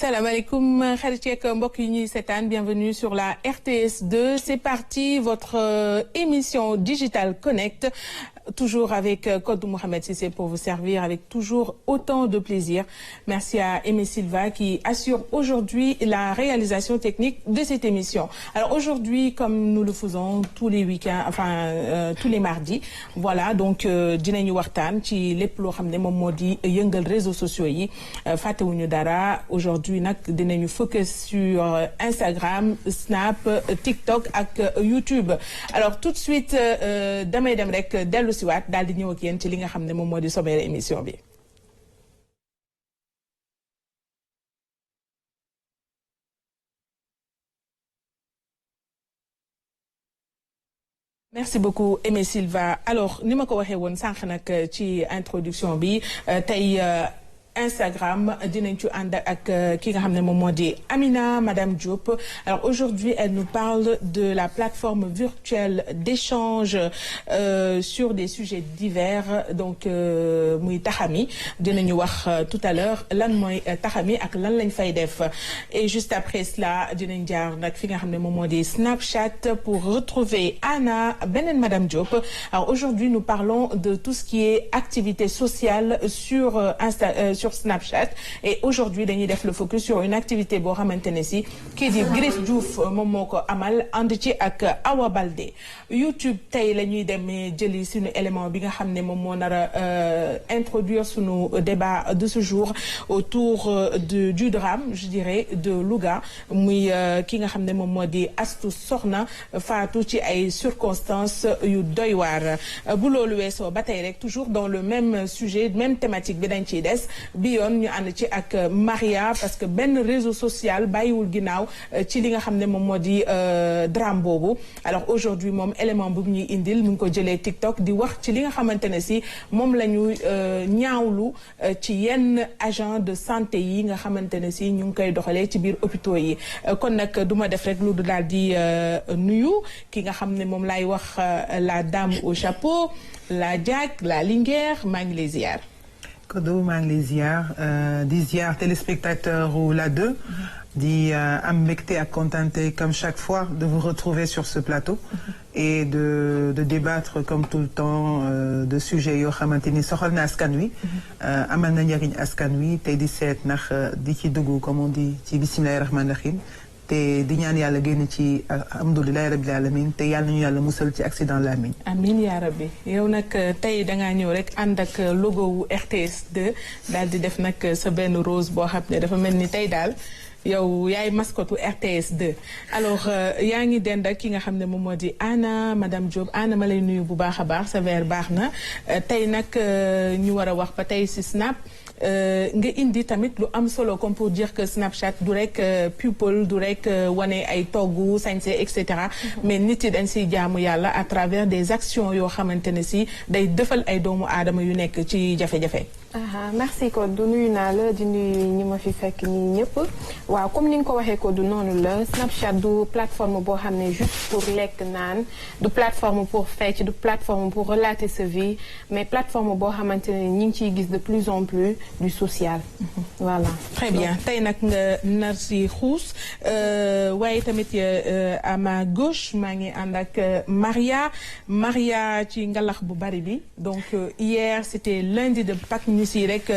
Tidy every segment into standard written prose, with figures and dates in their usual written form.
Salam alaikum, bienvenue sur la RTS2. C'est parti, votre émission Digital Connect. Toujours avec Kodou Mohamed Sissé pour vous servir avec toujours autant de plaisir. Merci à Aimé Silva qui assure aujourd'hui la réalisation technique de cette émission. Alors aujourd'hui, comme nous le faisons tous les week-ends, tous les mardis, voilà, donc dinañu waxtaan ci lépp loo xam ne moom moo di yëngal réseaux sociaux yi fàttewuñu dara. Aujourd'hui nag dinañu focus sur Instagram, Snap, TikTok ak YouTube. Alors tout de suite damay dem rek dellu siwaat daal di ñëw ak yéen ci li nga xam ne moom moo di sommaire émission bi. Merci beaucoup Aimé Silva. Alors ni ma ko waxee woon sànq nag ci introduction bi tey Instagram dinañ ci ànd ak ki nga xam ne moom moo di Amina Madame Diop. Alors aujourd'hui elle nous parle de la plateforme virtuelle d'échange sur des sujets divers donc muy Taxami dinañu wax tout à l'heure lan mooy Taxami ak lan lañ fay def. Et juste après cela dinañ jaar nag fi nga xam ne moom moo di Snapchat pour retrouver Anna beneen Madame Diop. Alors aujourd'hui nous parlons de tout ce qui est activité sociale sur sur Snapchat et aujourd'hui dañuy def le focus sur une activité boo xamante ne si kii di Griff Diouf moom moo ko amal ànd ci ak Awa Baldé. YouTube tey la ñuy demee jëli suñu élément bi nga xam ne moom moo nar a introduire suñu débat de ce jour autour du drame je dirais de Louga muy ki nga xam ne moom moo di Astu Soxna faatu ci ay circonstances yu doy waar. Bu loolu weesoo ba tey rek toujours dans le même sujet même thématique bi dañ ciy des bi yoon ñu ànd ci ak Maria parce que benn réseau social bàyyiwul ginnaaw ci li nga xam ne moom moo di drame boobu. Alors aujourd'hui moom élément bu ñuy indil mu ngi ko jëlee TikTok di wax ci li nga xamante ne si moom la ñu ñaawlu ci yenn agent de santé yi nga xamante ne si ñu ngi koy doxalee ci biir hôpitaux yi. Kon nag du ma def rek lu du daal di nuyu ki nga xam ne moom laay wax la dame au chapeau la Diack la Linguère maa ngi lay ziar. Kodou maa ngi lay ziar di ziar téléspectateur ou la 2 di am mbégte ak contenté comme chaque fois de vous retrouver sur ce plateau et de débattre comme tout le temps de sujets yoo xamante ni soxal na askan wi amal na njëriñ askan wi tey di seet ndax di ci dugg comme on dit ci bismillahi rahmani rahim te di ñaan yàlla génn ci alhamdulilahi rabbil alamin te yàlla ñu yàlla musal ci accident la amin amin yaa rabbi. yow nag tey dangaa ñëw rek ànd ak logo wu RTS 2 daal di def nag sa benn rose boo xam ne dafa mel ni tey daal yow yaay mascotte RTS 2. alors yaa ngi dend ak ki nga xam ne moom moo di Anna Madame Diop. Anna ma lay nuyu bu baax a baax sa verre baax na tey nag ñu war a wax ba tey si Snap. nga indi tamit lu am solo comme pour dire que Snapchat du rek people du rek wane ay togg sañse et cetera mais nit yi dañ siy jaamu yàlla à travers des actions yoo xamante ne si day defal ay doomu aadama yu nekk ci jafe-jafe. merci Kodou nuyu naa la di nuyu ñi ma fi fekk nii ñëpp waaw comme ni nga ko waxee Kodou noonu la Snapchat du plateforme boo xam ne juste pour lekk naan du plateforme pour fecc du plateforme pour relater sa vie mais plateforme boo xamante ne ñi ngi ciy gis de plus en plus du social. Voilà. Très bien tey nag nga nar si xuus waaye tamit à ma gauche maa ngi ànd ak Maria ci ngalax bu bari bi donc hier c'était lundi de Pâques ñu si rek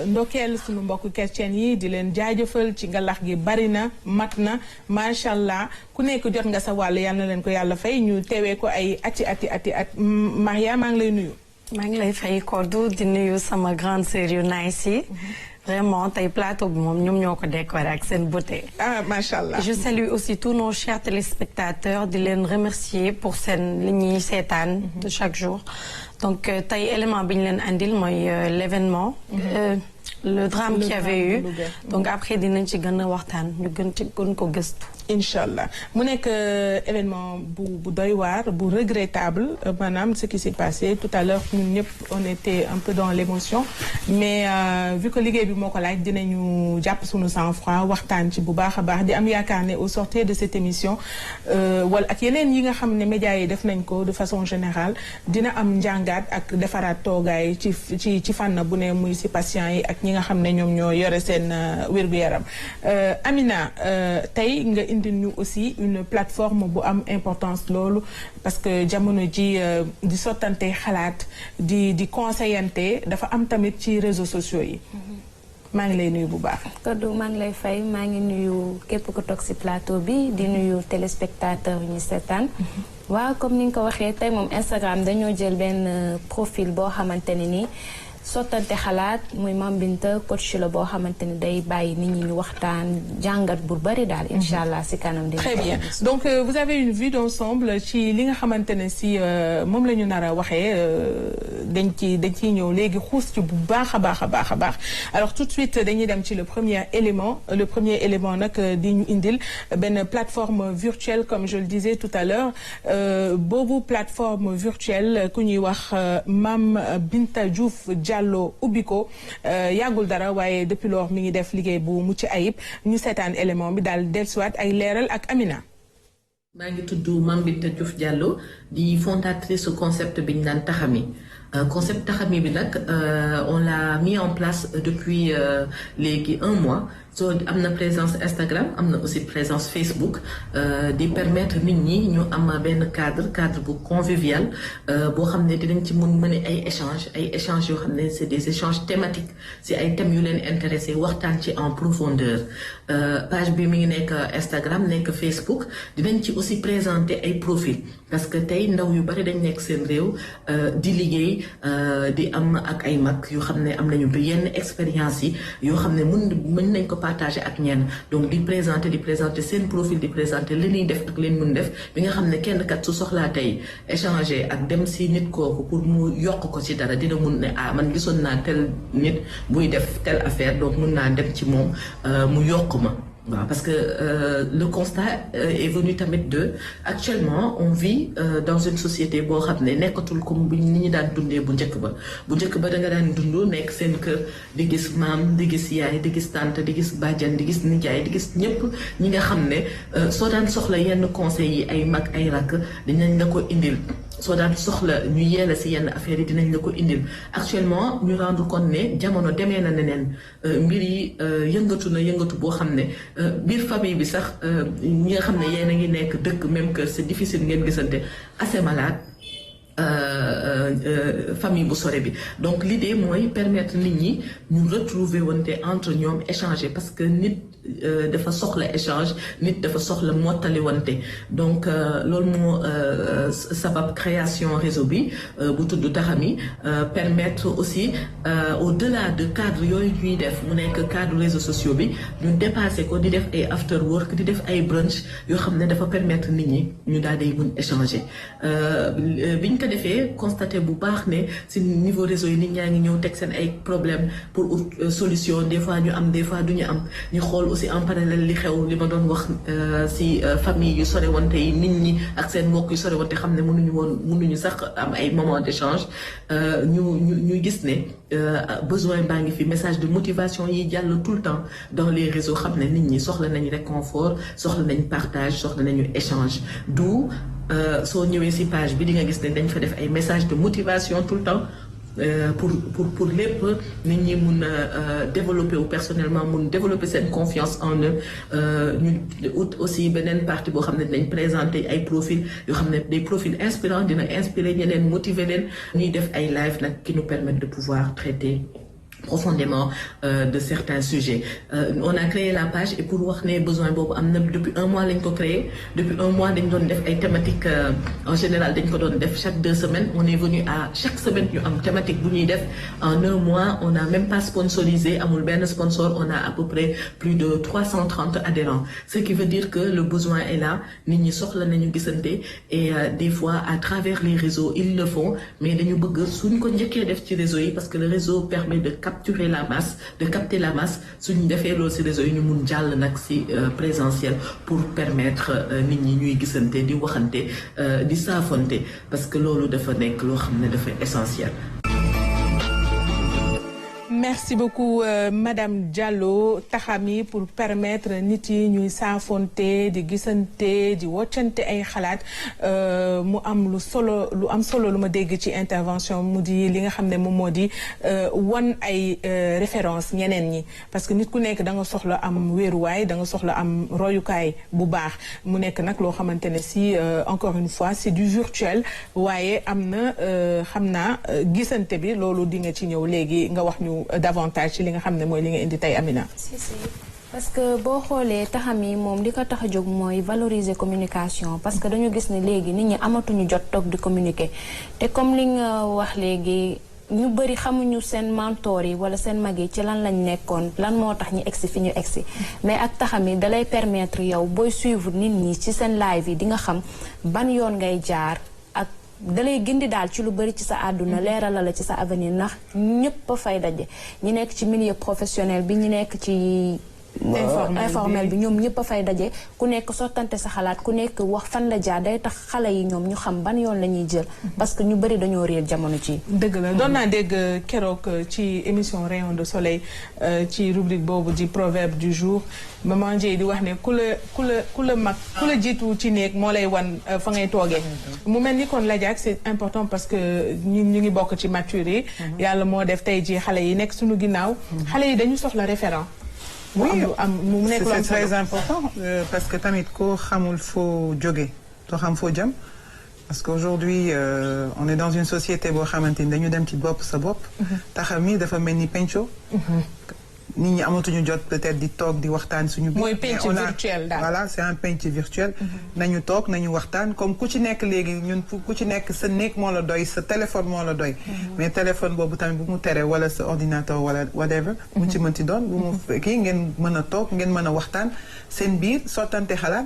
ndokkeel suñu mbokk chrétien yi di leen jaajëfal ci ngalax gi bari na mat na macha allah ku nekk jot nga sa wàll yal na leen ko yàlla fay ñu teewee ko ay ati Maria maa ngi lay nuyu. maa ngi lay fay Kodou di nuyu sama grande sœur yu nice yi vraiment tey plateau bi moom ñoom ñoo ko décoré ak seen beauté. macha allah. Je salue aussi tous nos chers téléspectateurs di leen remercier pour seen li ñuy seetaan de chaque jour donc tey élément bi ñu leen andil mooy l'événement. le drame qu'il y avait eu donc après dinañ ci gën a waxtaan ñu gën ko gëstu. Inch'Allah mu nekk événement bu doy waar bu regrettable maanaam ce qui s'est passé tout à l'heure ñun ñëpp on était un peu dans l'émotion mais vu que liggéey bi moo ko laaj dinañu jàpp suñu sang-froid waxtaan ci bu baax a baax di am yaakaar ne au sortir de cette émission wala ak yeneen yi nga xam ne médias yi def nañ ko de façon générale dina am njàngaat ak defaraat toogaay ci fànn bu ne muy si patients yi ak ñi nga xam ne ñoom ñoo yore seen wér-gu-yaram Amina tey nga indil ñu aussi une plateforme bu am importance loolu parce que jamono ji di sottante xalaat di conseillante dafa am tamit ci réseaux sociaux yi. maa ngi lay nuyu bu baax. Kodou maa ngi lay fay maa ngi nuyu képp ku toog ci plateau bi di nuyu téléspectateur yi ñu seetaan. waaw comme ni nga ko waxee tey moom Instagram dañoo jël benn profil boo xamante ne ni sottante xalaat muy Mame Binta coach la boo xamante ni day bàyyi nit ñi ñu waxtaan jàngat bu bari daal incha allah ci kanam. très bien donc vous avez une vue d'ensemble ci li nga xamante ne si moom la ñu nar a waxee dañ ciy ñëw léegi xuus ci bu baax a baax a baax a baax alors tout de suite dañuy dem ci le premier élément nag di ñu indil benn plateforme virtuelle comme je le disais tout à l'heure boobu plateforme virtuelle ku ñuy wax Mame Binta Diouf Diallo ubbi ko yàggul dara waaye depuis lors mi ngi def liggéey bu mucc ayib ñu seetaan élément bi daal dellusiwaat ay leeral ak Amina. maa ngi tudd Mame Binta Diouf Diallo di fondatrice su concept bi ñu naan Taxami concept Taxami bi nag on l'a mis en place depuis léegi 1 mois. so am na présence Instagram am na aussi présence Facebook di permettre nit ñi ñu am benn cadre bu convivial boo xam ne dinañ ci mën ay échanges yoo xam ne c'est des échanges thématiques si ay thèmes yu leen intéressé waxtaan ci en profondeur page bi mi ngi nekk Instagram nekk Facebook dinañ ci aussi présenter ay profils parce que tey ndaw yu bari dañ nekk seen réew di liggéey di am ak ay mag yoo xam ne am nañu yenn expérience yi yoo xam ne mën nañ ko partager ak ñenn donc di présenter seen profil di présenter li ñuy def ak leen mën def bi nga xam ne kenn kat su soxlaa tey échanger ak dem si nit kooku pour mu yokk ko ci dara dina mun ne man gisoon naa tel nit buy def telle affaire donc mun naa dem ci moom mu yokk ma. waaw parce que le constat est venu tamit actuellement on vit dans une société boo xam ne nekkatul comme bi ni ñu daan dundee bu njëkk ba da nga daan dund nekk seen kër di gis maam di gis yaay di gis tante di gis bàjjan di gis nijaay di gis ñëpp ñi nga xam ne soo daan soxla yenn conseils yi ay mag ay rakk dinañ la ko indil soo daan soxla ñu yeela ci yenn affaires yi dinañ la ko indil actuellement ñu rendre compte ne jamono demee na neneen mbir yi yëngatu boo xam ne biir famille bi sax ñi nga xam ne yéen a ngi nekk dëkk même que c'est difficile ngeen gisante assez malade famille bu sore bi donc l'idée mooy permettre nit ñi ñu retrouver wante entre ñoom échanger parce que nit dafa soxla échange nit dafa soxla mottali wante donc loolu moo sabab création réseau bi bu tudd Taxami permettre aussi au-delà de cadre yooyu ñuy def mu nekk cadre réseaux sociaux bi ñu dépasser ko di def ay after work di def ay brunch yoo xam ne dafa permettre nit ñi ñu daal di mën échanger biñ ko defee constaté bu baax ne ci niveau réseau yi nit ñaa ngi ñëw teg seen ay problème pour solution des fois ñu am des fois du ñu am ñu xool aussi en parallèle li xew li ma doon wax ci famille yu sore wante yi nit ñi ak seen mbokk yu sore wante xam ne mënuñu sax am ay moments d'échange ñu gis ne besoin baa ngi fi message de motivation yi jàll tout le temps dans les réseaux xam ne nit ñi soxla nañ réconfort soxla nañ partage soxla nañu échange d'où soo ñëwee ci page bi di nga gis ne dañ fa def ay messages de motivation tout le temps pour lépp nit ñi mun a développer wu personnellement mun développer seen confiance en eux ñu ut aussi beneen partie boo xam ne dinañ présenter ay profils yoo xam ne des profils inspirants dina inspirer ñeneen motiver leen ñuy def ay live nag qui nous permettent de pouvoir traiter profondément de certains sujets on a créé la page et pour wax ne besoin boobu am na depuis 1 mois lañ ko créé depuis 1 mois dañ doon def ay thématiques en général dañ ko doon def chaque 2 semaines on est venu à chaque semaine ñu am thématique bu ñuy def en 1 mois on n'a même pas sponsorisé amul benn sponsor on a à peu près plus de 330 adhérents ce qui veut dire que le besoin est là nit ñi soxla nañu gisante et des fois à travers les réseaux ils le font mais dañu bëgg suñ ko njëkkee def ci réseau yi parce que le réseau permet de capter la masse suñu defee loolu ci réseau yi ñu mun jàll nag ci présentiel pour permettre nit ñi ñuy gisante di waxante di saafonte parce que loolu dafa nekk loo xam ne dafa essentiel. merci beaucoup Madame Diallo taxami pour permettre nit yi ñuy saafonte di gisante di woccante ay xalaat mu am lu am solo lu ma dégg ci intervention mu di li nga xam ne moom moo di wan ay référence ñeneen ñi parce que nit ku nekk da nga soxla am wéeruwaay da nga soxla am royukaay bu baax mu nekk nag loo xamante ne si encore une fois c'est du virtuel waaye am na xam naa gisante bi loolu di nga ci ñëw léegi nga wax ñu davantage ci li nga xam ne mooy li nga indi tey Amina. si parce que boo xoolee taxami moom li ko tax a jóg mooy valoriser communication parce que dañu gis ne léegi nit ñi amatuñu jot toog di communiquer te comme li nga wax léegi ñu bëri xamuñu seen mentor yi wala seen mag yi ci lan lañ nekkoon lan moo tax ñu egsi fi ñu egsi mais ak taxami dalay permettre yow booy suivre nit ñi ci seen live yi di nga xam ban yoon ngay jaar ak dalay gindi daal ci lu bëri ci sa àdduna leeral la ci sa avenir ndax ñëpp a fay daje ñi nekk ci milieu professionnel bi ñi nekk ci informel bi ñoom ñëpp a fay daje ku nekk sottante sa xalaat ku nekk wax fan la jaar day tax xale yi ñoom ñu xam ban yoon la ñuy jël parce que ñu bëri dañoo réer jamono ci dëgg la doon naa dégg keroog ci émission Rayon de Soleil ci rubrique boobu di proverbe du jour maman Dieye di wax ne ku la mag ku la jiitu ci néeg moo lay wan fa ngay toogee mu mel ni kon la jaag c'est important parce que ñu ngi bokk ci maturité yàlla moo def tey ji xale yi nekk suñu ginnaaw xale yi dañu soxla référent oui c'est très important parce que tamit ko xamul foo jóge to xam foo jëm parce qu'aujourd'hui on est dans une société boo xamante ni dañu dem ci bopp sa bopp taxami dafa mel ni penco nit ñi amatuñu jot peut-être di toog di waxtaan suñu biir. mooy penc virtuel daal voilà c'est un penc virtuel. nañu toog nañu waxtaan comme ku ci nekk léegi ñun ku ci nekk sa néeg moo la doy sa téléphone moo la doy. mais téléphone boobu tamit bu mu tere wala sa ordinateur wala whatever. mu ci mënti doon bu mu kii ngeen mën a toog ngeen mën a waxtaan seen biir sottante xalaat.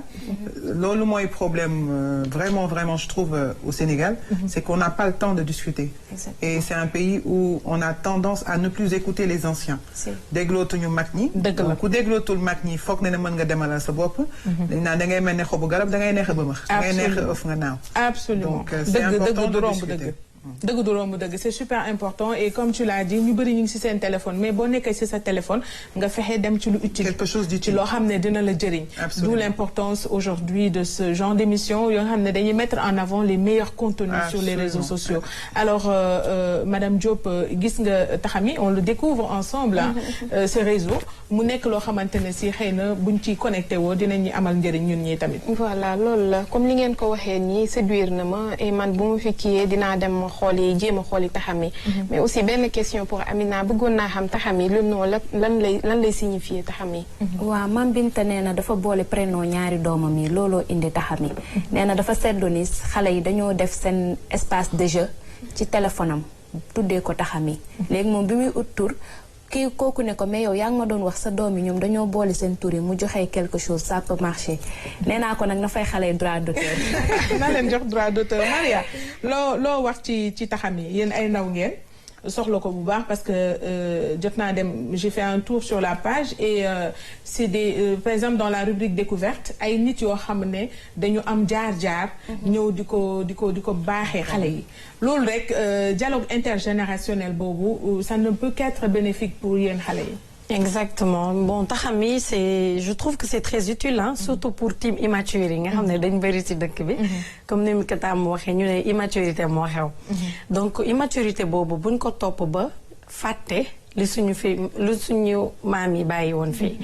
loolu mooy problème vraiment je trouve au Sénégal. c'est qu'on n'a pas le temps de discuter. et c'est un pays où on a tendance à ne plus écouter les anciens. déglootuñu mag ñi. dëgg la ku déglootul mag ñi foog ne mën nga demalal sa bopp. dañ naan da ngay mel ne xobu garab da ngay neex a bëmax. da ngay neex a ëff nga naaw. absolument donc c'est important de discuter. dëgg du romb dëgg c'est super important et comme tu l'as dit ñu bëri ñu ngi ci seen téléphone mais boo nekkee ci sa téléphone nga fexe dem ci lu utile. quelque chose d'utile ci loo xam ne dina la jëriñ. d'où l'importance aujourd'hui de ce genre d'émission yoo xam ne dañuy mettre en avant les meilleurs contenus sur les réseaux sociaux. alors Madame Diop gis nga taxami on le découvre ensemble ce réseau mu nekk loo xamante ne ci xëy na buñ ci connecté woo dinañu amal njëriñ ñun ñi tamit. voilà loolu la comme li ngeen ko waxee nii séduire na ma et man bu ma fi kiiyee dinaa dem xooli jéem a xooli taxami mais aussi benn question pour Amina bëggoon naa xam taxami lu noo lan lay signifier taxami. waaw Mame Binta nee na dafa boole prénom ñaari doomam yi looloo indi taxami nee na dafa seetlu ni xale yi dañoo def seen espace de jeu ci téléphone am tuddee ko taxami léegi moom bi muy ut tur kii kooku ne ko mais yow yaa ngi ma doon wax sa doom yi ñoom dañoo boole seen tur yi mu joxee quelque chose ça peut marcher nee naa ko nag na fay xale droit d'auteur. naa leen jox droit d'auteur Maria loo wax ci taxam yi yéen ay ndaw ngeen soxla ko bu baax parce que jot naa dem j'ai fait un tour sur la page et c'est des par exemple dans la rubrique découverte ay nit yoo xam ne dañu am jaar-jaar ñëw di ko baaxee xale yi loolu rek dialogue intergénérationnel boobu ça ne peut qu'être bénéfique pour yéen xale yi. exactement bon taxami c'est je trouve que c'est très utile surtout pour team immature yi nga xam ne dañ bëri ci dëkk bi comme ni mu ko tàmm waxee ñu ne immaturité moo xew donc immaturité boobu buñ ko topp ba fàtte lu suñu maam yi bàyyi woon fii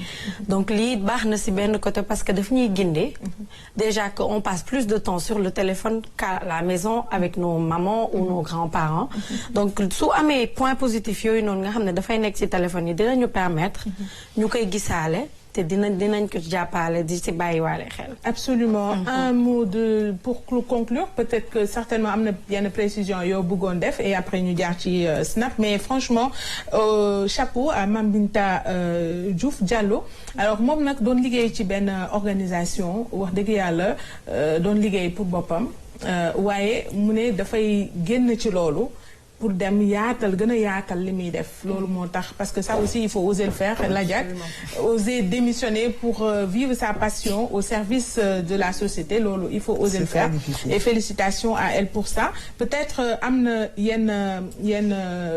donc lii baax na ci benn côté parce que daf ñuy gindee déjà que on passe plus de temps sur le téléphone qu'à la maison avec nos mamans ou nos grands-parents donc su amee point positif yooyu noonu nga xam ne dafay nekk ci téléphone yi dinañu permettre ñu koy gisaale te dinañ ko jàppale di ci bàyyiwaale xel. absolument un mot pour conclure peut-être que certainement am na yenn précision yoo bëggoon def et après ñu jaar ci Snap mais franchement chapeau à Mame Binta Diouf Diallo alors moom nag doon liggéey ci benn organisation wax dëgg yàlla doon liggéey pour boppam waaye mu ne dafay génn ci loolu pour dem yaatal gën a yaatal li muy def loolu moo tax parce que ça aussi il faut oser le faire Ladiack oser démissionner pour vivre sa passion au service de la société loolu il faut oser le faire et félicitations à elle pour ça peut-être am na yenn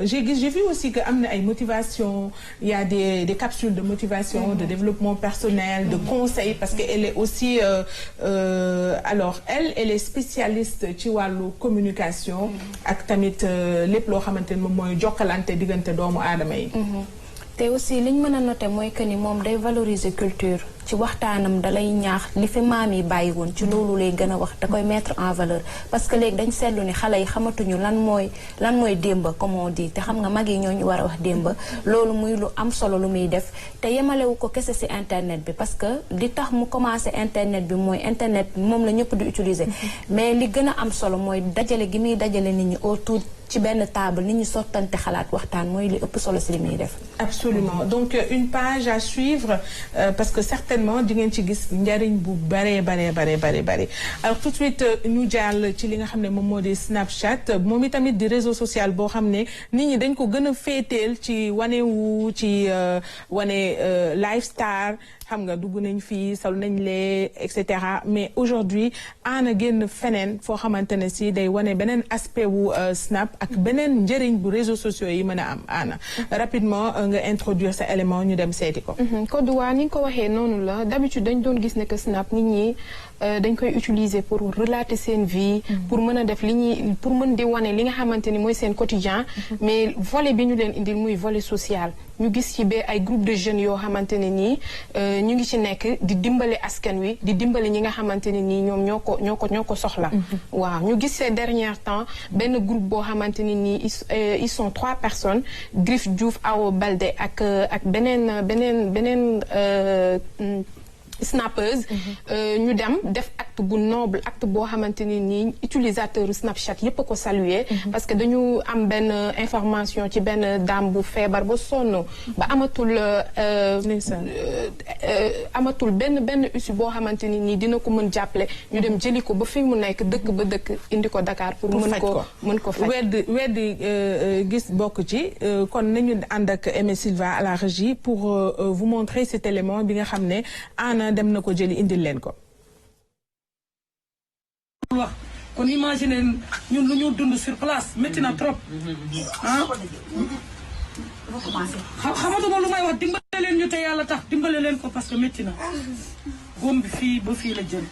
j'ai vu aussi que am na ay motivation il y a des capsules de motivation de développement personnel de conseils parce que elle est aussi alors elle est spécialiste ci wàllu communication ak tamit lépp loo xamante ne moom mooy jokkalante diggante doomu aadama yi te aussi liñ mën a noter mooy que ni moom day valoriser culture ci waxtaanam dalay ñaax li fi maam yi bàyyi woon ci loolu lay gën a wax da koy mettre en valeur parce que léegi dañ seetlu ni xale yi xamatuñu lan mooy démba comme on dit te xam nga mag yi ñoo ñu war a wax démba loolu muy lu am solo lu muy def te yemalewu ko kese ci internet bi parce que li tax mu commencé internet bi mooy internet moom la ñëpp di utiliser mais li gën a am solo mooy dajale gi muy dajale nit ñi autour ci benn table nit ñi sottante xalaat waxtaan mooy li ëpp solo ci li muy def. Absolument donc une page à suivre parce que certainement di ngeen ci gis njariñ bu bare alors tout de suite ñu jàll ci li nga xam ne moom moo di Snapchat moom itamit di réseau social boo xam ne nit ñi dañ ko gën a féeteel ci wanewu ci wane lifestyle xam nga dugg nañ fii sol nañ lee et cetera mais aujourd'hui ana génn feneen foo xamante ne si day wane beneen aspect wu Snap ak beneen njëriñ bu réseaux sociaux yi mën a am ana rapidement nga introduire sa élément ñu dem seeti ko. Kodouwa ni nga ko waxee noonu la d'habitude dañ doon gis ne que Snap nit ñi dañ koy utiliser pour relater seen vie. pour mën a def pour mën di wane li nga xamante ni mooy seen quotidien mais volet bi ñu leen indil muy volet social ñu gis ci ba ay groupe de jeunes yoo xamante ne nii ñu ngi ci nekk di dimbale askan wi di dimbale ñi nga xamante ne nii ñoom ñoo ko soxla. waaw ñu gis ces derniers temps benn groupe boo xamante ne nii ils sont 3 personnes Griff Diouf Awo Balde ak beneen snappeuse ñu dem def acte bu noble acte boo xamante ni nii utilisateur Snapchat yépp a ko saluer parce que dañu am benn information ci benn dame bu feebar ba sonn ba amatul benn ussi boo xamante ni nii dina ko mën jàppale ñu dem jëli ko ba fi mu nekk dëkk ba dëkk indi ko Dakar pour mën ko faj weddi gis bokk ci kon nañu ànd ak Aimé Silva à la régie pour vous montrer cet élément bi nga xam ne ana dem na ko jëli indil leen ko. wax kon imaginer ñun lu ñu dund sur place métti na trop ah xamatuma lu may wax dimbale leen ñu te yàlla tax dimbale leen ko parce que métti na góom bi fii ba fii la jël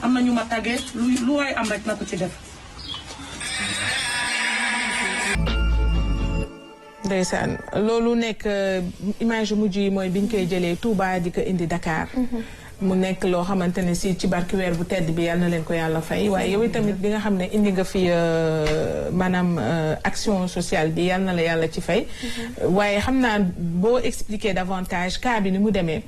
am na ñu ma tàggee lu waay am rek na ko ci def. ndeysaan loolu nekk image mujj yi mooy biñ koy jëlee Touba di ko indi Dakar. mu nekk loo xamante ne si ci barki weer bu tedd bi yàlla na leen ko yàlla fay waaye yow tamit bi nga xam ne indi nga fi maanaam action sociale bi yàlla na la yàlla ci fay. waaye xam naa boo expliquer davantage cas bi ni mu demee.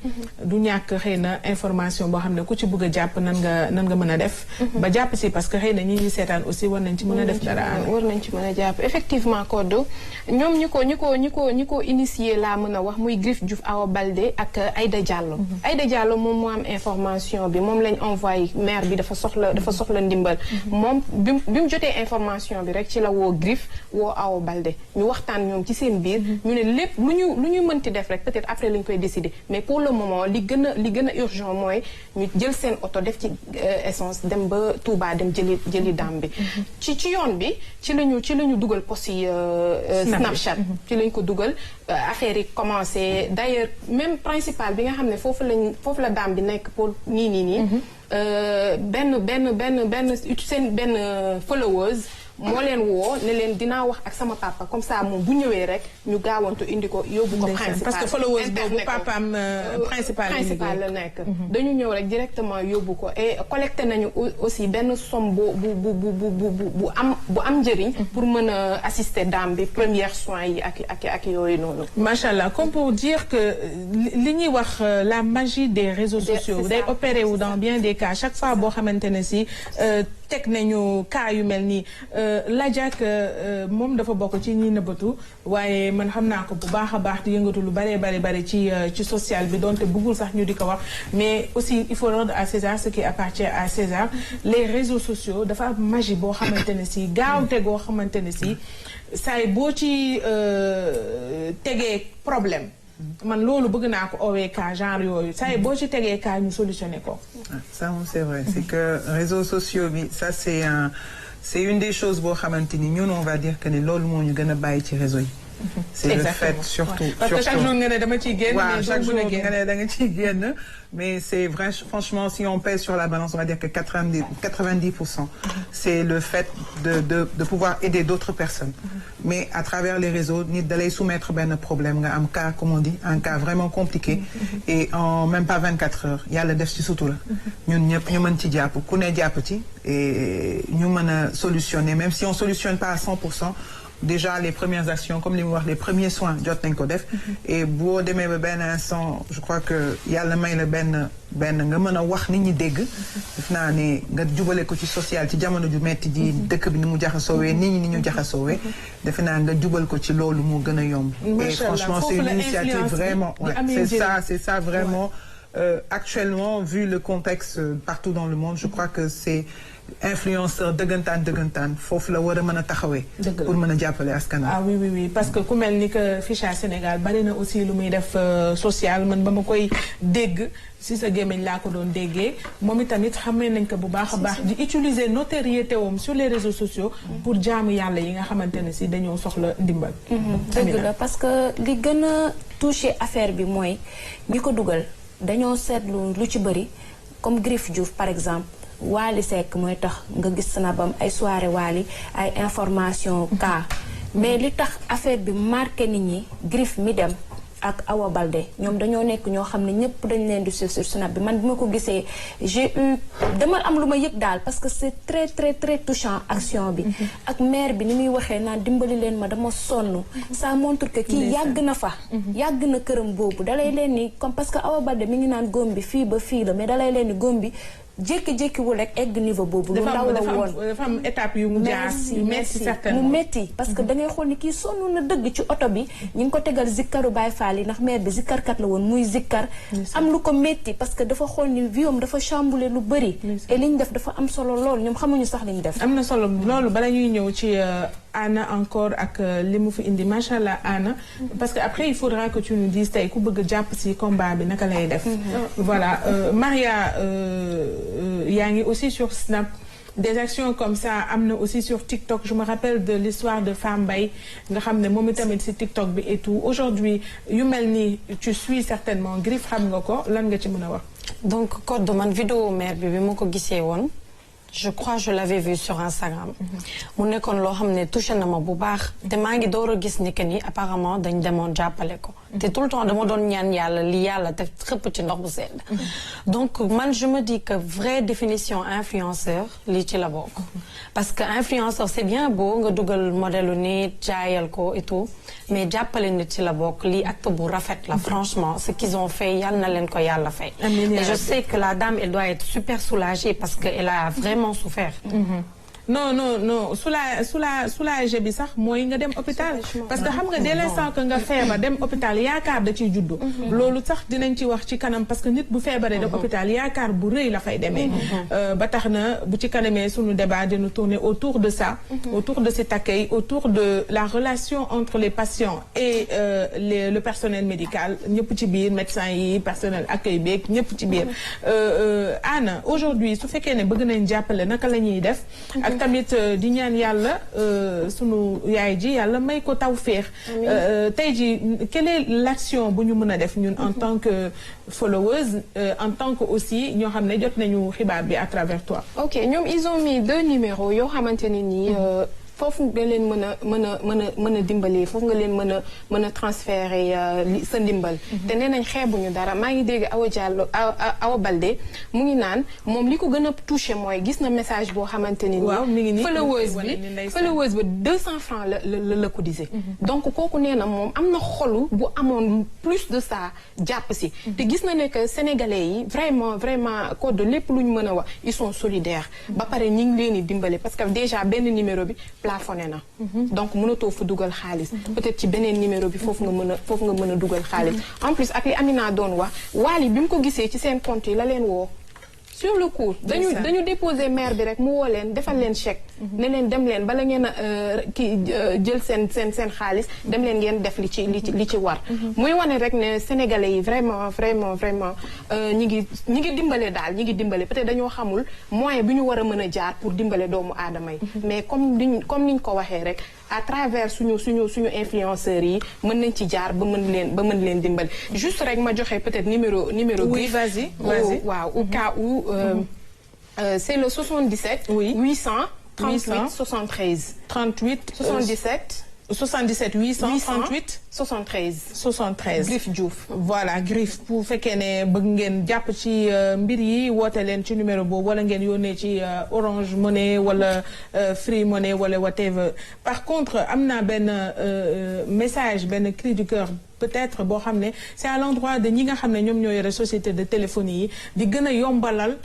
du ñàkk xëy na information boo xam ne ku ci bëgg a jàpp nan nga mën a def. ba jàpp si parce que xëy na ñi ñuy seetaan aussi war nañ ci mën a def dara. war nañ ci mën a jàpp effectivement Kodou ñoom ñi ko initié laa mën a wax muy Griff Diouf Awa Balde ak Aïda Diallo. Aïda Diallo moom moo am information bi moom lañ envoyé maire bi dafa soxla ndimbal. moom bi mu jotee information bi rek ci la woo Griff woo Awa Balde ñu waxtaan ñoom ci seen biir. ñu ne lépp lu ñu mënti def rek peut-être après lañ koy décider mais pour le moment li gën a urgent mooy ñu jël seen oto def ci essence dem ba Touba dem jëli dam bi. ci yoon bi ci lañu dugal post yi Snapchat ci lañ ko dugal affaire yi commencé d'ailleurs même principal bi nga xam ne foofu la dame bi nekk pour nii benn followers moo leen woo ne leen dinaa wax ak sama papa comme ça moom bu ñëwee rek ñu gaawantu indi ko yóbbu ko principal parce que followers boobu papaam principal la nekk dañu ñëw rek directement yóbbu ko et collecté nañu aussi benn somme bu am njëriñ pour mën a assister dame bi premiers soins yi ak yooyu noonu. macha allah comme pour dire que li ñuy wax la magie des réseaux sociaux day opéré wu dans bien des cas chaque fois boo xamante ne si teg nañu cas yu mel nii Ladiak moom dafa bokk ci ñi nëbbatu waaye man xam naa ko bu baax a baax di yëngatu lu bari ci social bi donte bëggul sax ñu di ko wax mais aussi il faut rendre à César ce qui appartient à César les réseaux sociaux dafa am magie boo xamante ne si gaawte goo xamante ne si saay boo ci tegee problème man loolu bëgg naa ko owee cas genre yooyu saa boo ci tegee cas ñu solutionné ko. Ça c'est vrai c'est que réseaux sociaux bi ça c'est une des choses boo xamante ni ñun on va dire que ni loolu moo ñu gën a bàyyi ci réseau yi. C'est exactement. Le fait surtout. Parce que chaque jour nga ne dama ciy génn. waaw chaque jour nga ne da nga ciy génn mais c'est vrai franchement si on pèse sur la balance on va dire que 90% c'est le fait de pouvoir aider d'autres personnes. Mais à travers les réseaux nit da lay soumettre benn problème nga am cas comme on dit un cas vraiment compliqué. Et en même pas 24 heures yàlla def ci sutura. ñun ñëpp ñu mën ci jàpp ku ne jàpp ci et ñu mën a solutionner même si on solutionne pas à 100%. Déjà les premières actions comme li mu wax les premiers soins jot nañ ko def et boo demee ba benn instant je crois que yàlla may la benn nga mën a wax nit ñi dégg def naa ne nga jubale ko ci social ci jamono ju metti ji dëkk bi ni mu jaxasoowee nit ñi ni ñu jaxasoowee defe naa nga jubal ko ci loolu moo gën a yomb et franchement c'est une initiative vraiment ouais, c'est ça vraiment actuellement vu le contexte partout dans le monde je crois que c'est influenceur dëggantaan foofu la war a mën a taxawee. pour mën a jàppale askan ah oui parce que ku mel ni que Ficha Sénégal bari na aussi lu muy def social man ba ma koy dégg si sa gémmiñ laa ko doon déggee moom itamit xamee nañ ko bu baax a baax di utiliser notoriété wam sur les réseaux sociaux pour jaamu yàlla yi nga xamante ne si dañoo soxla ndimbal. dëgg la parce que li gën a touché affaire bi mooy ñi ko dugal dañoo seetlu lu ci bëri comme Griff Diouf par exemple. Wally Seck mooy tax nga gis snapam ay soirée Wally ay information cas mais li tax affaire bi marqué nit ñi Griff mi dem ak Awa Balde ñoom dañoo nekk ñoo xam ne ñëpp dañ leen di suivre sur snap bi man bi ma ko gisee dama am lu ma yëg daal parce que c'est très très très touchant action bi ak maire bi ni muy waxee naan dimbali leen ma dama sonn ça montre que kii yàgg na fa yàgg na këram boobu dalay leen ni comme parce que Awa Balde mi ngi naan góom bi fii ba fii la mais dalay leen ni góom bi jékki-jékkiwul rek egg niveau boobu. lu ndaw la woon dafa am étape yu mu jaar yu metti certainement mu metti parce que da ngay xool ni kii sonn na dëgg ci oto bi ñu ngi ko tegal zikkaru Baay Faal yi ndax maire bi zikkarkat la woon muy zikkar am lu ko metti parce que dafa xool ni viom dafa chamboulé lu bëri et li ñu def dafa am solo lool ñoom xamuñu sax li ñu def. am na solo loolu bala ñuy ñëw ci Anna encore ak li mu fi indi macha allah Anna parce que après il faudra que tu nous dises tey ku bëgg jàpp si combat bi naka lay def. Voilà Maria yaa ngi aussi sur Snap des actions comme ça am na aussi sur TikTok je me rappelle de l'histoire de Femme Mbaye nga xam ne moom itamit si TikTok bi et tout aujourd'hui yu mel ni tu suis certainement Griff xam nga ko lan nga ci mën a wax. donc code man vidéo mère bi ma ko gisee woon. je crois je l'avais vu sur Instagram. mu nekkoon loo xam ne touché na ma bu baax. te maa ngi door a gis ni que ni apparemment dañ demoon jàppale ko. te tout le temps dama doon ñaan yàlla li yàlla te xëpp ci ndox bu sedd. donc man je me dis que vraie définition influenceur lii ci la bokk. parce que influenceur c'est bien beau nga dugal modèle nit jaayal ko et tout mais jàppale nit ci la bokk lii acte bu rafet la franchement ce qu'ils ont fait yàlla na leen ko yàlla fay. et je sais que la dame elle doit être super soulagée parce que elle a vraiment souffert. non soulagé bi sax mooy nga dem hôpital parce que xam nga dès l'instant que nga feebar dem hôpital yaakaar da ciy juddu loolu sax dinañ ci wax ci kanam parce que nit bu feebaree dem hôpital yaakaar bu rëy la fay demee ba tax na bu ci kanamee sunu débat dina tourner autour de ça autour de cet accueil autour de la relation entre les patients et le personnel médical ñëpp ci biir médecins yi personnel accueil beeg ñëpp ci biir Anna aujourd'hui su fekkee ne bëgg nañ jàppale naka la ñuy def tamit di ñaan yàlla sunu yaay ji yàlla may ko taw féex tey ji quelle est l'action bu ñu mën a def ñun en tant que followeuse en tant que aussi ñoo xam ne jot nañu xibaar bi à travers toi. ok ñoom ils ont mis 2 numéros yoo xamante ne nii foofu nga leen mën a dimbali foofu nga leen mën a transférer sa ndimbal. te nee nañ xeebuñu dara maa ngi dégg Awa Baldé mu ngi naan moom li ko gën a touché mooy gis na message boo xamante ni. waaw mi ngi nii followeuse bi 200 francs la cotisé. donc kooku nee na moom am na xolu bu amoon plus de ça jàpp si. te gis na ne que sénégalais yi vraiment code lépp lu ñu mën a wax ils sont solidaires. ba pare ñi ngi leen di dimbale parce que déjà benn numéro bi plafonné na. donc mënatoo fa dugal xaalis. peut-être ci beneen numéro bi foofu nga mën a dugal xaalis. en plus ak li Amina doon wax Wally bi mu ko gisee ci seen compte yi la leen woo. sur le coup dañu déposé maire bi rek mu woo leen defal leen chèque. ne leen dem leen bala ngeen a jël seen xaalis dem leen ngeen def li ci war. muy wane rek ne sénégalais yi vraiment ñi ngi dimbale daal ñi ngi dimbale peut-être dañoo xamul moyen bi ñu war a mën a jaar pour dimbale doomu aadama yi. mais comme niñ ko waxee rek à travers suñu influenceurs yi mën nañ ci jaar ba mën leen dimbale. juste rek ma joxe peut-être numéro. oui vas-y. waaw au cas où. c'est le 77. oui 838 73. 38 77. 77 838 73. Griff Diouf. voilà Griff bu fekkee ne bëgg ngeen jàpp ci mbir yi woote leen ci numéro boobu wala ngeen yónnee ci Orange Money wala Free Money wala whatever. par contre am na benn message benn cri du cœur peut-être boo xam ne c'est à l'endroit de ñi nga xam ne ñoom ñoo yore société de téléphonie yi di gën a yombalal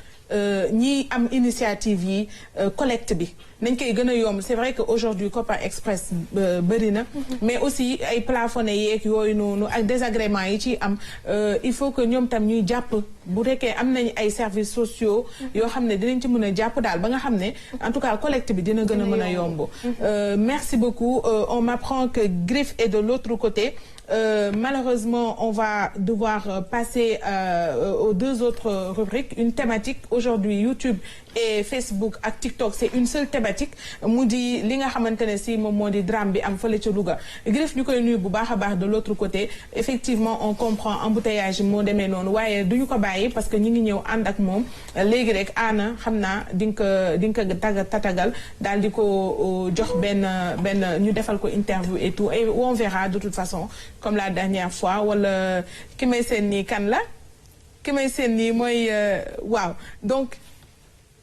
ñi am initiative yi collecte bi nañ koy gën a yomb c'est vrai que aujourd'hui Coppa Express bëri na mais aussi ay plafonné yeeg yooyu noonu ak désagrément yi ci am il faut que ñoom tam ñuy jàpp bu fekkee am nañ ay services sociaux yoo xam ne dinañ ci mën a jàpp daal ba nga xam ne en tout cas collecte bi dina gën a mën a yomb. merci beaucoup on m'apprend que Griff est de l'autre côté. Malheureusement, on va devoir passer aux deux autres rubriques. Une thématique aujourd'hui, YouTube et Facebook ak TikTok, c'est une seule thématique. mu di li nga xamante ne si moom moo di drame bi am fële ca Louga. Griff ñu koy nuyu bu baax a baax de l'autre côté. Effectivement, on comprend embouteillage moo demee noonu waaye duñu ko bàyyi parce que ñi ngi ñëw ànd ak moom léegi rek Anna xam naa di nga ko tatagal daal di ko jox benn ñu defal ko interview et tout et on verra de toute façon. comme la dernière fois wala ki may seen nii kan la ki may seen nii mooy waaw donc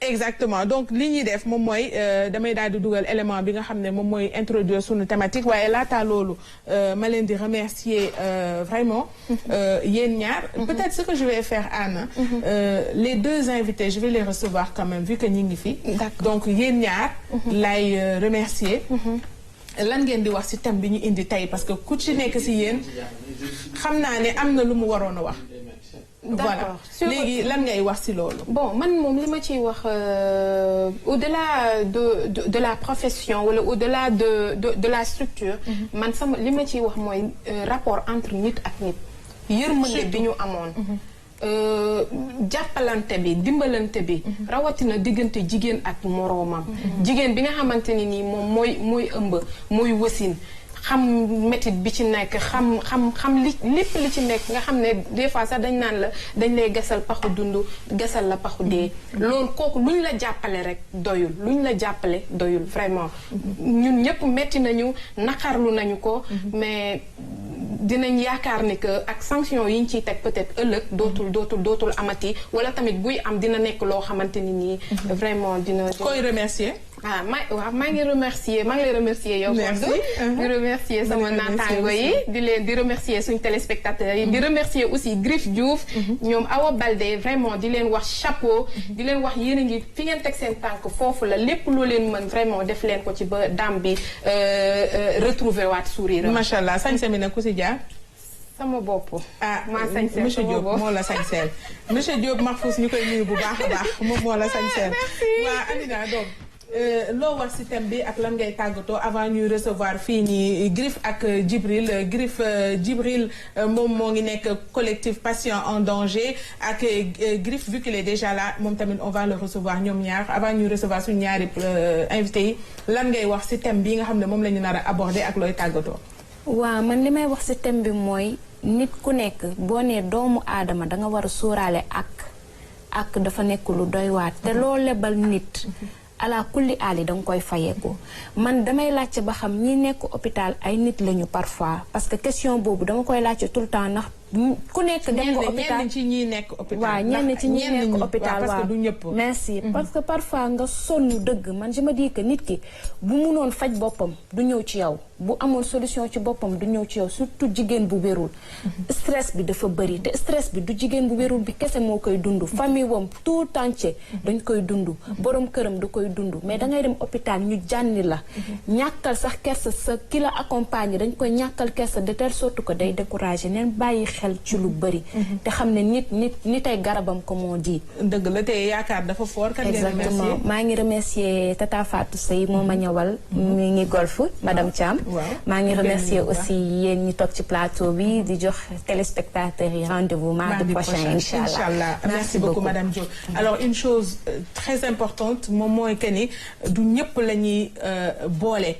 exactement donc li ñuy def moom mooy damay daal di dugal élément bi nga xam ne moom mooy introduire sunu thématique waaye laata loolu ma leen di remercier vraiment yéen ñaar peut-être ce que je vais faire Anna les deux invités je vais les recevoir quand même vu que ñi ngi fi donc yéen ñaar lay remercier lan ngeen di wax ci thème bi ñu indi tey parce que ku ci nekk ci yéen xam naa ne am na lu mu waroon a wax. voilà léegi lan ngay wax ci loolu. bon man moom li ma ciy wax au-delà de la profession wala au-delà de la structure. man sama li ma ciy wax mooy rapport entre nit ak nit. yërmande bi ñu amoon. jàppalante bi dimbalante bi rawatina diggante jigéen ak moroomam jigéen bi nga xamante ni nii moom mooy ëmb mooy wasin xam métit bi ci nekk xam lépp li ci nekk nga xam ne des fois sax dañ naan la dañ lay gasal paxu dund gasal la paxu dee loolu kooku luñ la jàppale rek doyul luñ la jàppale doyul vraiment ñun ñëpp metti nañu naqarlu nañu ko mais dinañ yaakaar ni que ak sanction yi ñu ciy teg peut-être ëllëg dootul amati wala tamit buy am dina nekk loo xamante ni nii vraiment dina koy remercier maa ngi lay remercier yow di remercier sama naataango yi di remercier suñu téléspectateurs yi di remercier aussi Griff Diouf ñoom Awa Baldé vraiment di leen wax chapeau di leen wax yéen a ngi fi ngeen teg seen tànk foofu la lépp loo leen mën vraiment def leen ko ci ba dam bi retrouver waat sourire macha allah sañse mi nag ku si jaar sama bopp maa sañseel monsieur Diop moo la sañseel monsieur Diop Mahfous ñu koy nuyu bu baax a baax moom moo la sañseel waa Amina donc loo wax ci thème bi ak lan ngay tàggatoo avant ñuy recevoir fii nii Griff ak Djibril Djibril moom moo ngi nekk collectif patient en danger ak Griff vu qu'il est déjà là moom tamit on va le recevoir ñoom ñaar avant ñuy recevoir suñu ñaari invités yi lan ngay wax ci thème bi nga xam ne moom la ñu nar a aborder ak looy tàggatoo. waaw man li may wax ci thème bi mooy nit ku nekk boo nee doomu aadama da nga war a sóoraale ak dafa nekk lu doy waat te loo lebal nit ala kulli aali danga koy fayeeku man damay laajte ba xam ñi nekk hôpital ay nit lañu parfois parce que question boobu dama koy laajte tout le temps ndax ku nekk dem nga hôpital ñenn ci ñi nekk hôpital waaw ñenn ci ñi nekk hôpital parce que du ñëpp merci parce que parfois nga sonn dëgg man je me dis que nit ki bu munoon faj boppam du ñëw ci yow bu amoon solution ci boppam du ñëw ci yow surtout jigéen bu wérul stress bi dafa bëri te stress bi du jigéen bu wérul bi kese moo koy dund famille wam tout entier dañ koy dund borom këram da koy dund mais dangay dem hôpital ñu jànni la ñàkkal sax kersa sa ki la accompagner dañ koy ñàkkal kersa de telle sorte que day découragé neen bàyyi xel ci lu bëri te xam ne nit ay garabam comme on dit dëgg la te yaakaar dafa fort kan exactement maa ngi remercier Tata Fatou Sey moo ma ñëwal mi ngi golf madame Thiam maa ngi remercier aussi yéen ñi toog ci plateau bi di jox téléspectateurs yi rendez-vous mardi prochain inchallah merci beaucoup madame Diop alors une chose très importante moom mooy que ni du ñëpp la ñuy boole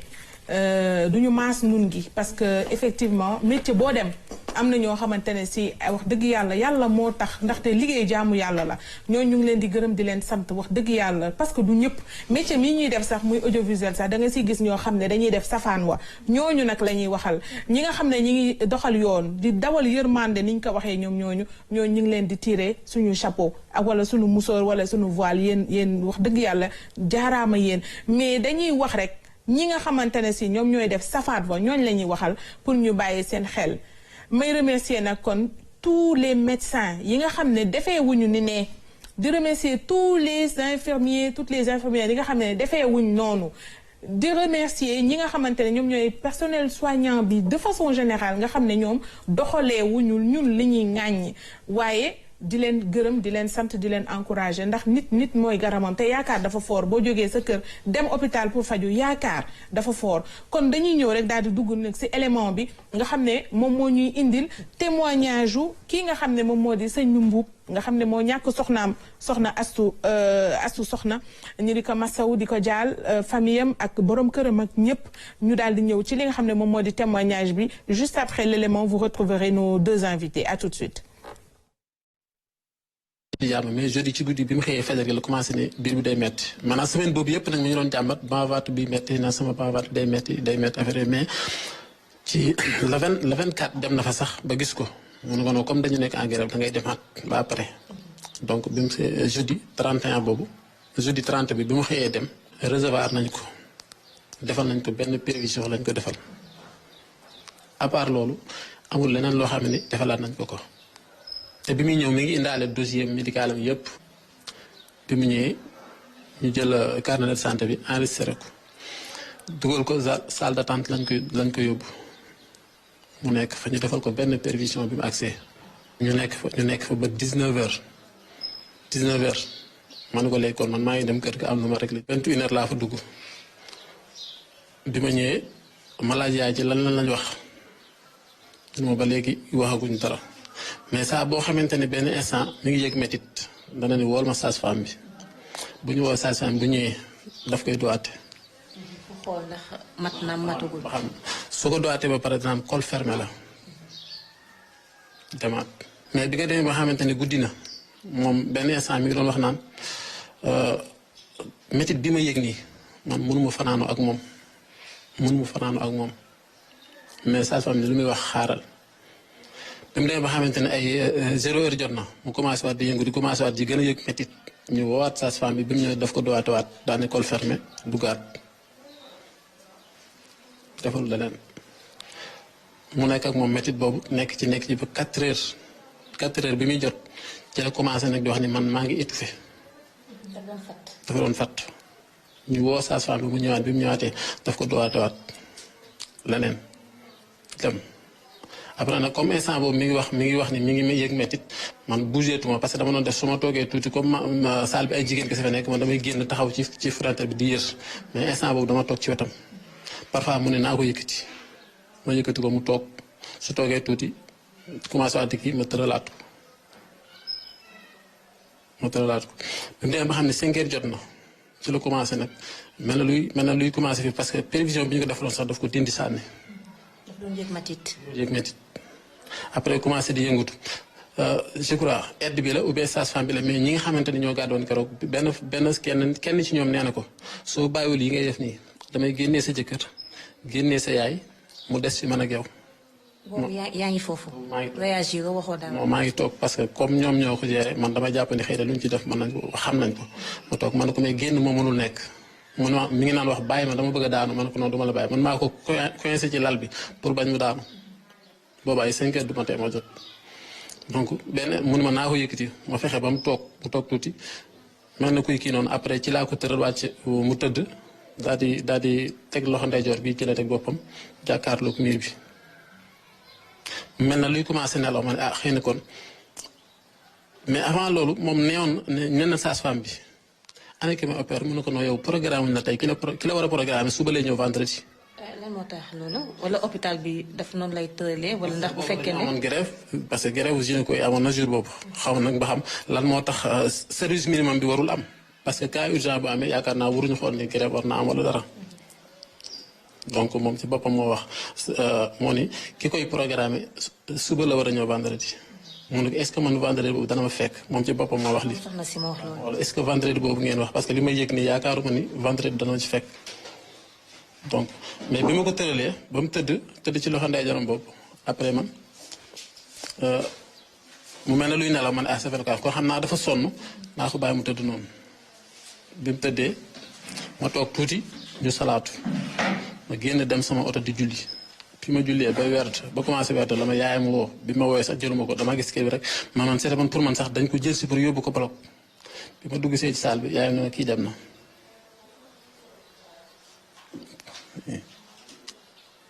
du ñu maas nun gi parce que effectivement métier boo dem am na ñoo xamante ne si wax dëgg yàlla moo tax ndaxte liggéey jaamu yàlla la ñoo ñu ngi leen di gërëm di leen sant wax dëgg yàlla parce que du ñëpp métier mii ñuy def sax muy audiovisuel sax da nga siy gis ñoo xam ne dañuy def safaan wa ñooñu nag la ñuy waxal ñi nga xam ne ñi ngi doxal yoon di dawal yërmande ni ñu ko waxee ñoom ñooñu ñu ngi leen di tirer suñu chapeau ak wala suñu musóor wala suñu voile yéen wax dëgg yàlla jaaraama yéen mais dañuy wax rek ñi nga xamante ne si ñoom ñooy def safaat wa ñooñ la ñuy waxal pour ñu bàyyi seen xel may remercier nag kon tous les médecins yi nga xam ne defee wuñu ni ne di remercier tous les infirmiers toutes les infirmières yi nga xam ne defee wuñ noonu di remercier ñi nga xamante ne ñoom ñooy personnel soignant bi de façon générale nga xam ne ñoom doxalee wuñu ñun li ñuy ŋàññi waaye di leen gërëm di leen sant di leen encourager ndax nit mooy garamam te yaakaar dafa fort boo jógee sa kër dem hôpital pour faju yaakaar dafa fort kon dañuy ñëw rek daal di dugg nag ci élément bi nga xam ne moom moo ñuy indil témoignage u kii nga xam ne moom moo di sëñ Mbuub nga xam ne moo ñàkk soxna astu soxna ñu di ko masawu di ko jaal famille am ak borom këram ak ñëpp ñu daal di ñëw ci li nga xam ne moom moo di témoignage bi juste après l'élément vous retrouverez nos deux invités à tout de suite. mais jeudi ci guddi bi mu xëyee fajar gi la commencé ne biir bi day metti maanaam semaine boobu yëpp nag mi ngi doon jàmbat bavatu bi metti na sama bavatu day metti affaire mais ci le 24 dem na fa sax ba gis ko mu ne ko non comme dañu nekk en grève da ngay demaat ba après donc bi mu see jeudi 31 boobu jeudi 30 bi mu xëyee dem recevoir nañ ko defal nañ ko benn prévision lañ ko defal à part loolu amul leneen loo xam ne defalaat nañ ko te bi muy ñëw mi ngi indaale dossier médical am yëpp bi mu ñëwee ñu jël carnet de santé bi enregistré ko dugal ko salle d'attente lañ ko yóbbu mu nekk fa ñu defal ko benn perfusion bi mu accès ñu nekk fa ba 19h ma ne ko léegi kon man maa ngi dem kër ga am lu ma réglé 21h laa fa dugg bi ma ñëwee ma laaj yaay ci lan lañ wax ma ba léegi waxaguñ dara mais saa boo xamante ne benn instant mi ngi yëg métit dana ni wool ma sage-femme bi bu ñu woo sage-femme bu ñëwee daf koy doigté. xool ndax mat na matagul. xam su ko doigté ba par exemple col fermé la demaat mais bi nga demee ba xamante ne guddi na moom benn instant mi ngi doon wax naan métit bi ma yëg nii man mënuma fanaanu ak moom mais sage-femme bi lu muy wax xaaral. bi mu demee ba xamante ne ay 0h jot na mu commencé waat di yëngu di commencé waat di gën a yëg métit ñu woowaat sage-femme bi mu ñëwee daf ko dowaat daane col fermé duggaat defal leneen mu nekk ak moom métit boobu nekk ci ba 4h bi muy jot ci la commencé nag di wax ni man maa ngi étouffé dafa doon fatt ñu woo sage-femme bi mu ñëwaat bi mu ñëwaatee daf ko dowaat leneen dem après nag comme instant boobu mi ngi wax ni mi ngi yëg métit man bougé tuma parce que dama doon def su ma toogee tuuti comme salle bi ay jigéen kese fa nekk man damay génn taxaw ci frontière bi di yër mais instant boobu dama toog ci wetam parfois mu ne naa ko yëkkati ma yëkkati ko mu toog su toogee tuuti commencé waat kii ma tëralaat ko bi mu demee ba xam ne 5h jot na ci la commencé nag mel na luy commencé fii parce que prévision bi ñu ko defaloon sax daf ko dindi sànni. daf doon yëg métit. après commencé di yëngutu je crois aide bi la ou bien sage-femme bi la mais ñi nga xamante ni ñoo gàddoon keroog kenn ci ñoom nee na ko soo bàyyiwul yi ngay def nii damay génnee sa jëkkër génnee sa yaay mu des ci man ak yow. boobu yaa ngi foofu. réagir waxoo dara. non maa ngi toog parce que comme ñoom ñoo ko géré man dama jàpp ni xëy na lu ñu ci def mën nañ ko xam nañ ko ma toog man ko mais génn moo mënul nekk. mun ma mi ngi naan wax bàyyi ma dama bëgg a daanu man ko noonu duma la bàyyi man maa ko coincé ci lal bi pour bañ mu daanu boobu ay 5 heures du matin moo jot. donc benn mun ma naa ko yëkkati ma fexe ba mu toog tuuti mel na kuy kii noonu après ci laa ko tëral wàcc mu tëdd daal di teg loxo ndeyjoor bi ci la teg boppam jàkkaarloog miir bi. mel na luy commencé nelaw ma ne ah xëy na kon mais avant loolu moom nee na sage-femme bi année ki ma opère mu ne ko noo yow programme wuñ la tey ki la war a programme suba lay ñëw vendredi. lan moo tax loolu wala hôpital bi daf noonu lay tëralee wala ndax bu fekkee ne. amoon grève parce que grève gynéco yi amoon na jour boobu xaw nag ba xam lan moo tax service minimum bi warul am parce que cas urgent bu amee yaakaar naa waruñu xool ni grève war naa am wala dara. donc moom ci boppam moo wax moo ni ki koy programme suba la war a ñëw vendredi mu ne ko est-ce que man vendredi boobu dana ma fekk moom ci boppam moo wax li wala est-ce que vendredi boobu ngeen wax parce que li may yëg nii yaakaaruma ni vendredi dana ma ci fekk. donc mais bi ma ko tëralee ba mu tëdd ci loxo ndeyjooram boobu après man mu mel ne luy nelaw man c'est vrai kon xam naa dafa sonn naa ko bàyyi mu tëdd noonu bi mu tëddee ma toog tuuti ñu salaatu ma génn dem sama oto di julli fi ma jullee ba werd ba commencé werd la ma yaayam woo bi ma woowee sax jëluma ko dama gis kii bi rek maanaam c'était man pour man sax dañ ko jël si pour yóbbu ko bloc bi ma dugg see ci salle bi yaayam ne ma kii dem na.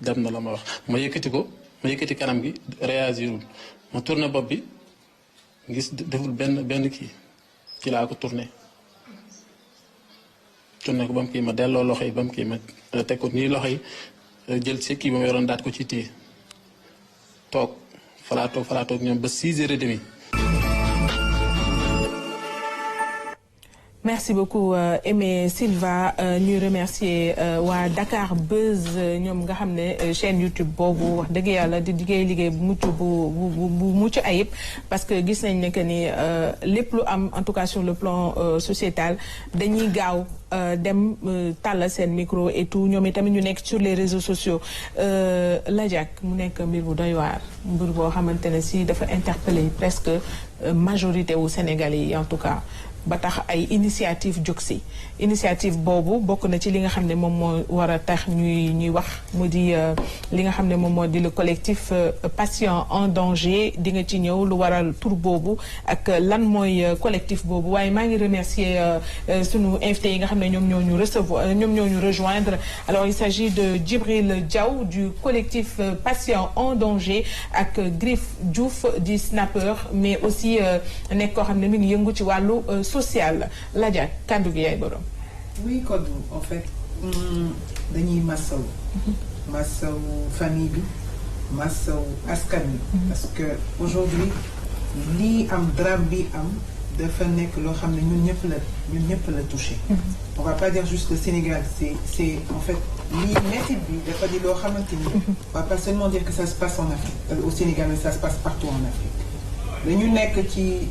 dem na la ma wax ma yëkkati kanam gi réagirul ma tourné bopp bi gis deful benn kii ci laa ko tourné ko ba mu kii ma delloo loxo yi ba mu kii ma teg ko nii loxo yi jël ci kii ba ma yoroon daat ko ci téye toog falaa toog ñoom ba 6h30. merci beaucoup Aimé Silva ñuy remercier waa Dakar Buzz ñoom nga xam ne chaîne YouTube boobu wax dëgg yàlla di liggéey bu mucc ayib parce que gis nañ ne que ni lépp lu am en tout cas sur le plan sociétal dañuy gaaw dem tàll seen micro et tout ñoom itamit ñu nekk sur les réseaux sociaux Ladiak mu nekk mbir bu doy waar mbir boo xamante ne si dafa interpeller presque majorité wu Sénégalais yi en tout cas. ba tax ay initiative jóg si initiative boobu bokk na ci li nga xam ne moom moo war a tax ñuy wax mu di li nga xam ne moom moo di le collectif patient en danger di nga ci ñëw lu waral tur boobu ak lan mooy collectif boobu waaye maa ngi remercier sunu invité yi nga xam ne ñoom ñoo ñu rejoindre alors il s'agit de Djibril Diaw du collectif patient en danger ak Griff Diouf di snapper mais aussi nekk koo xam ne mi ngi yëngu ci wàllu social Ladia kàddu gi yaay borom. oui Kodou en fait dañuy massawu famille bi massawu askan bi parce que aujourd'hui lii am drame bi am dafa nekk loo xam ne ñun ñëpp la touché. on va pas dire juste le Sénégal c'est en fait lii métti bi dafa di loo xamante ni on va pas seulement dire que ça se passe en Afrique au Sénégal mais ça se passe partout en Afrique dañu nekk ci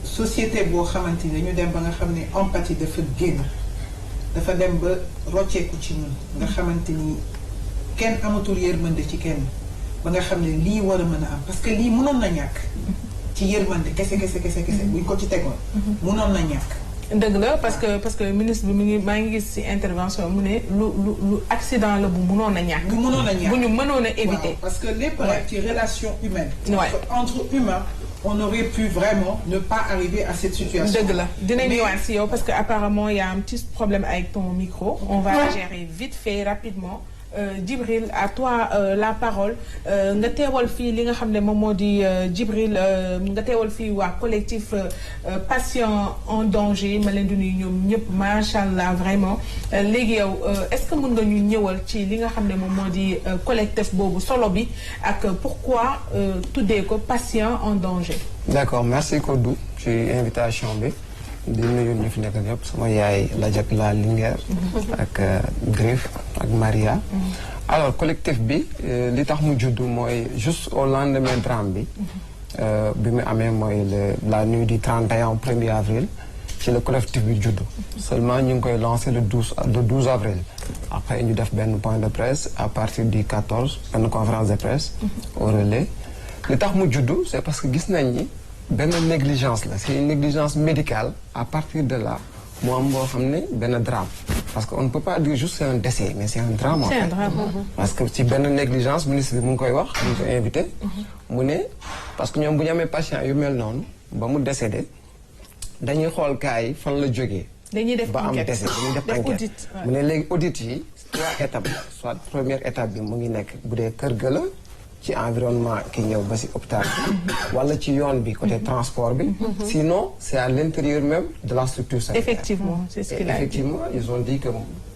société boo xamante ni dañu dem ba nga xam ne empathie dafa dem ba rocceeku ci ñun nga xamante ni kenn amatul yërmande ci kenn ba nga xam ne lii war a mën a am parce que lii mënoon na ñàkk ci yërmande kese buñ ko ci tegoon mënoon na ñàkk. dëgg la parce que ministre bi maa ngi gis ci intervention mu ne lu accident la bu mënoon a ñàkk. bu ñu mënoon a éviter. parce que lépp rek ci relation humaine. entre humains. on aurait pu vraiment ne pas arriver à cette situation. dëgg la dinañ ñëwaat si yow parce que apparemment il y a un petit problème avec ton micro. on va gérer vite fait rapidement. Djibril à toi la parole nga teewal fii li nga xam ne moom moo di Djibril nga teewal fii waa collectif patient en danger ma leen di nuyu ñoom ñëpp macha allah vraiment léegi yow est-ce que mën nga ñu ñëwal ci li nga xam ne moom moo di collectif boobu solo bi ak pourquoi tuddee ko patient en danger. D'accord, merci Kodou ci invitation bi. di nuyu ñu fi nekk ñëpp sama yaay Ladiak la Linguère ak Griff ak Maria alors collectif bi li tax mu juddu mooy juste au lendemain drame bi bi mu amee mooy la nuit du 31 au 1er avril ci le collectif bi juddu. Seulement ñu ngi koy lancé le 12 avril. Après ñu def benn point de presse à partir du 14 benn conférence de presse. au relais li tax mu juddu c'est parce que gis nañ ni benn négligence la c'est une négligence médicale à partir de là mu am boo xam ne benn drame. Parce qu'on ne peut pas dire juste c'est un décès mais c'est un drame en fait. Parce que ci benn négligence ministre bi mu ngi koy wax. mu ngi ko invité. mu ne parce que ñoom bu ñu amee patient yu mel noonu ba mu décédé dañuy xool cas yi fan la jógee. dañuy def ba am enquête décès dañuy def enquête. mu ne léegi audit yi 3 étapes la soit première étape bi mu ngi nekk bu dee kër ga la ci environnement ki ñëw ba si hôpital bi wala ci yoon bi côté transport bi. Sinon c'est à l'intérieur même de la structure sanitaire. Effectivement c'est ce qu'il a dit. Effectivement ils ont dit que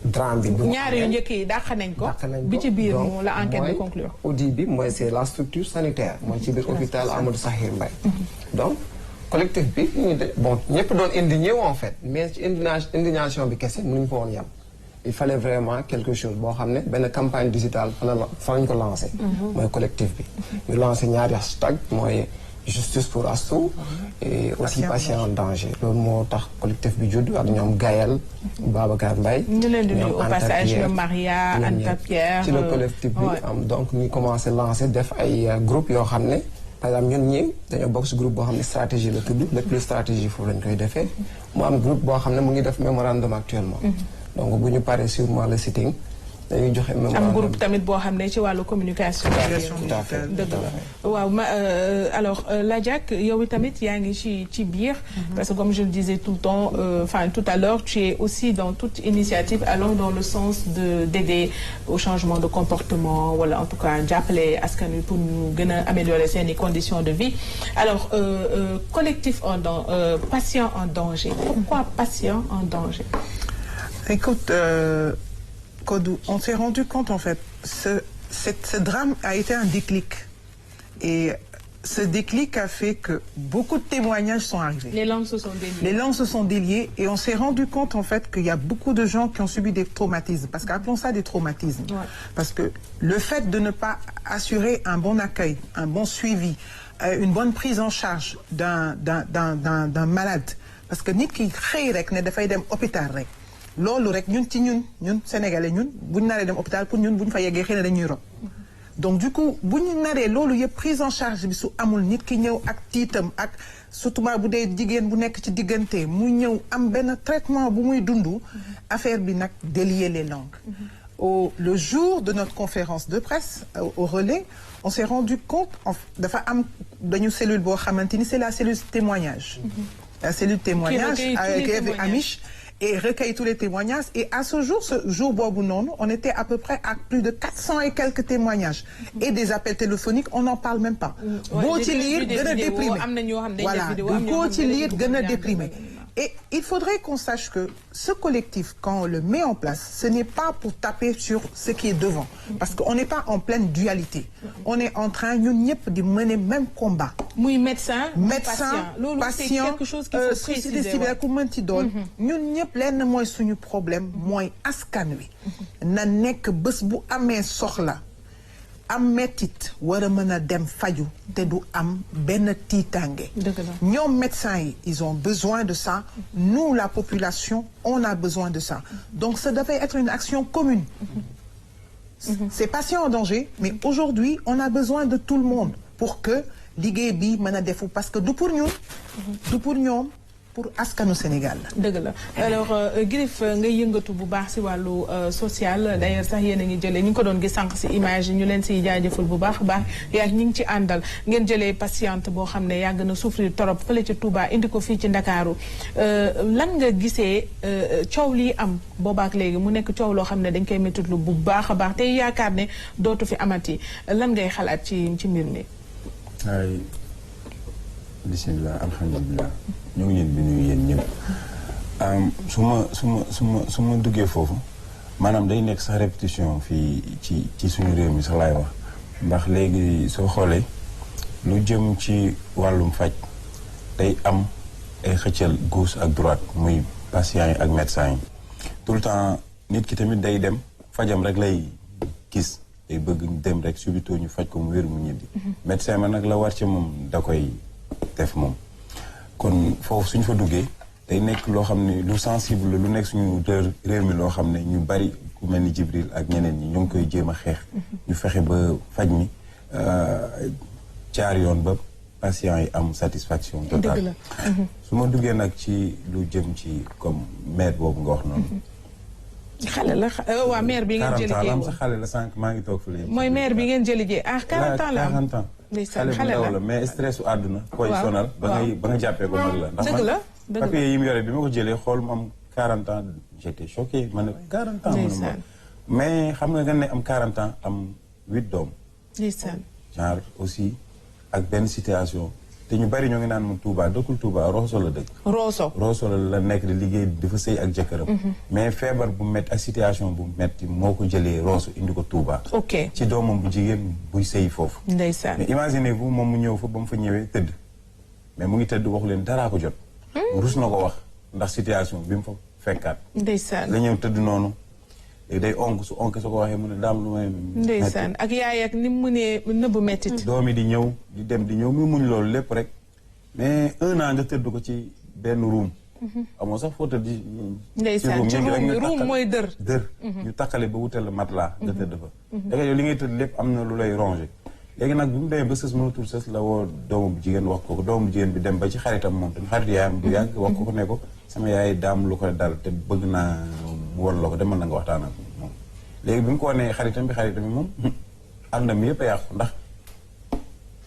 drame bi. ñaari yu njëkk yi dàq nañ ko. bi ci biir mu la enquête bi conclure. audit bi mooy c'est la structure sanitaire mooy ci biir hôpital Amadou Sakhir Mbaye. Donc collectif bi bon ñëpp doon indigné en fait mais ci indignation bi kese mënuñu fa woon yem. Il fallait vraiment quelque chose boo xam ne benn campagne digitale fa lañ ko lancé. mooy collectif bi. ñu lancé ñaari hashtag mooy justice pour Astou et aussi patient en danger. loolu moo tax collectif bi judd ak ñoom Gaël Babacar Mbaye. ñu leen di nuyu au passage ñoom Maria Anta Pierre. ci le collectif bi am donc ñu commencé lancé def ay groupe yoo xam ne par exemple ñun ñii dañoo bokk si groupe boo xam ne stratégie la tudd le plus stratégie foofu lañ koy defee. mu am groupe boo xam ne mu ngi def mémorandum actuellement. donc bu ñu paree sûrement le sitting dañuy joxe mémorandum. am groupe tamit boo xam ne ci wàllu communication. tout à fait dëgg la waaw alors Ladiak yow tamit yaa ngi ci biir. parce que comme je le disais tout le temps enfin tout à l'heure tu es aussi dans toute initiative allant dans le sens d'aider au changement de comportement wala en tout cas jàppale askan wi pour ñu gën a améliorer seeni conditions de vie alors collectif patient en danger pourquoi patient en danger. Écoute, Kodou, on s'est rendu compte en fait, ce drame a été un déclic. Et ce déclic a fait que beaucoup de témoignages sont arrivés. Les langues se sont déliées. Les langues se sont déliées et on s'est rendu compte en fait qu'il y a beaucoup de gens qui ont subi des traumatismes. Parce qu'appelons ça des traumatismes. Ouais. Parce que le fait de ne pas assurer un bon accueil, un bon suivi, une bonne prise en charge d'un malade. Parce que nit ki xëy rek ne dafay dem hôpital rek. loolu rek ñun sénégalais ñun bu ñu naree dem hôpital pour ñun bu ñu fa yeggee xëy na dañuy rob donc du coup bu ñu naree loolu yëpp prise en charge bi su amul nit ki ñëw ak tiitam ak surtout bu dee jigéen bu nekk ci diggante mu ñëw am benn traitement bu muy dund affaire bi nag délier les langues. Le jour de notre conférence de presse au relais on s'est rendu compte dafa am dañu cellule boo xamante ni c'est la cellule témoignage. La cellule témoignage avec Amish et recueille tous les témoignages et à ce jour boobu noonu on était à peu près à plus de 400 et quelques témoignages et des appels téléphoniques on n'en parle même pas. boo ci lire gën a déprimé voilà boo ci lire gën a déprimé. Et il faudrait qu'on sache que ce collectif, quand on le met en place, ce n'est pas pour taper sur ce qui est devant. Parce qu'on n'est pas en pleine dualité. On est en train, ñun ñëpp di mener même combat. muy médecin patient c'est quelque chose qu'il faut préciser ku mënti doon ñun ñëpp lenn mooy suñu problème mooy askan wi na nekk bés bu amee soxla am mettit war a mën a dem faju te du am benn tiitange ñoom médecins yi ils ont besoin de ça nous la population on a besoin de ça donc ça devait être une action commune c'est patient en danger mais aujourd'hui on a besoin de tout le monde pour que liggéey bi mën a defu parce que du pour ñun du pour ñoom pour askanu Sénégal la. dëgg la alors Griff nga yëngatu bu baax ci wàllu social d'ailleurs sax yéen a ngi jëlee ñu ngi ko doon gis sànq ci image yi ñu leen ciy jaajëfal bu baax a baax yaa ñi ngi ci àndal ngeen jëlee patiente boo xam ne yàgg na souffrir torop fële ca Touba indi ko fii ci Ndakaaru lan nga gisee coow lii am boobaak léegi mu nekk coow loo xam ne dañ koy méttitlu bu baax a baax te yaakaar ne dootu fi amati lan ngay xalaat ci mbir mi. ay bismillah alhamdulilah ñu ngi leen di nuyu yéen ñëpp su ma duggee foofu maanaam day nekk sax répétition fii ci suñu réew mi sax laay wax ndax léegi soo xoolee lu jëm ci wàllum faj day am ay xëccal gauche ak droite muy patients yi ak médecins yi tout le temps nit ki tamit day dem fajam rek lay gis day bëgg dem rek subito ñu faj ko mu wér mu ñibbi. médecin ma nag la war ci moom da koy def moom. kon foofu suñ fa duggee day nekk loo xam ne lu sensible la lu nekk suñu réew mi loo xam ne ñu bari ku mel ni Jibril ak ñeneen ñi ñoo ngi koy jéem a xeex. ñu fexe ba faj mi jaar yoon ba patient yi am satisfaction totale. su ma duggee nag ci lu jëm ci comme maire boobu nga wax noonu. xale la waa maire bi ngeen jëli 40 ans la am sax xale la sànq maa ngi toog fële. mooy maire bi ngeen jëli 40 ans la am 40 ans. xale bu ndaw la mais stress su àdduna. koy sonal ba nga jàppee ko mag la. ndax man papier yi mu yore bi ma ko jëlee xool mu am 40 ans j'étais choqué ma ne 40 ans. mais xam nga ne am 40 ans am 8 doom. genre aussi ak benn situation. te ñu bari ñoo ngi naan mu Touba dëkkul Touba Rosso la dëkk. Rosso la nekk di liggéey dafa sëy ak jëkkëram. mais feebar bu métti ak situation bu métti moo ko jëlee Rosso indi ko Touba. ok ci doomam bu jigéen buy sëy foofu. ndeysaan mais imaginez-vous moom mu ñëw fa ba mu fa ñëwee tëdd. mais mu ngi tëdd waxu leen daraa ko jot. rus na ko wax ndax situation bi mu fa fekkaat. ndeysaan la ñëw tëdd noonu. léegi day onk su onk su ko waxee mu ne daam lu may. ndeysaan ak yaay ak ni mu mënee nëbb mettit. doom yi di ñëw di dem di ñëw mu muñ loolu lépp rek mais 1 an nga tëdd ko ci benn room. amoo sax foo tëdd. ndeysaan ci room mooy dër. ñu takkale ba wutal matelas nga tëdd fa. léegi yow li ngay tëdd lépp am na lu lay rongé. léegi nag bi mu demee ba sës mënatul sës la woo doomu jigéen wax ko doomu jigéen bi dem ba ci xaritam moom tamit xarit yaayam bu yàgg wax ko ne ko sama yaay daam lu ko dal te bëgg naa mu war la ko demal na nga waxtaan ak moom. léegi bi mu ko wanee xaritam bi moom àndam yëpp a yàqu ndax